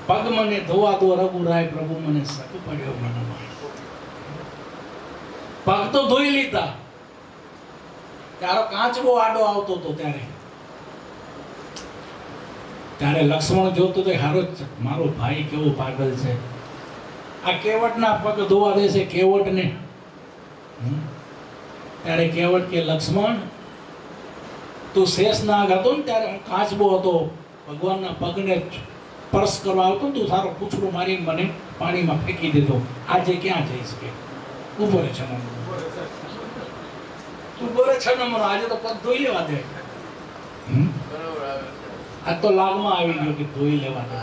પગ મને ધોવા દો રઘુરાય પ્રભુ, મને સક પડ્યો મનમાં. પગ તો ધોઈ લીધા, તારો કાચબો આડો આવતો હતો ત્યારે લક્ષ્મણ જોતો તો હારો મારો ભાઈ કેવો પાગલ છે, આ કેવટના પગ ધોવા દે છે કેવટને. ત્યારે કેવટ કે લક્ષ્મણ તું શેષનાગ હતો ને ત્યારે હું કાચબો હતો, ભગવાનના પગને સ્પર્શ કરવા આવતો, તું સારો પૂછડું મારીને મને પાણીમાં ફેંકી દીધો. આજે ક્યાં જઈશ કે ઉભો રે છે નંબર, આજે તો પગ ધોઈ લેવા દે. આ તો લાગમાં આવી ગયો કે ધોઈ લેવા દે.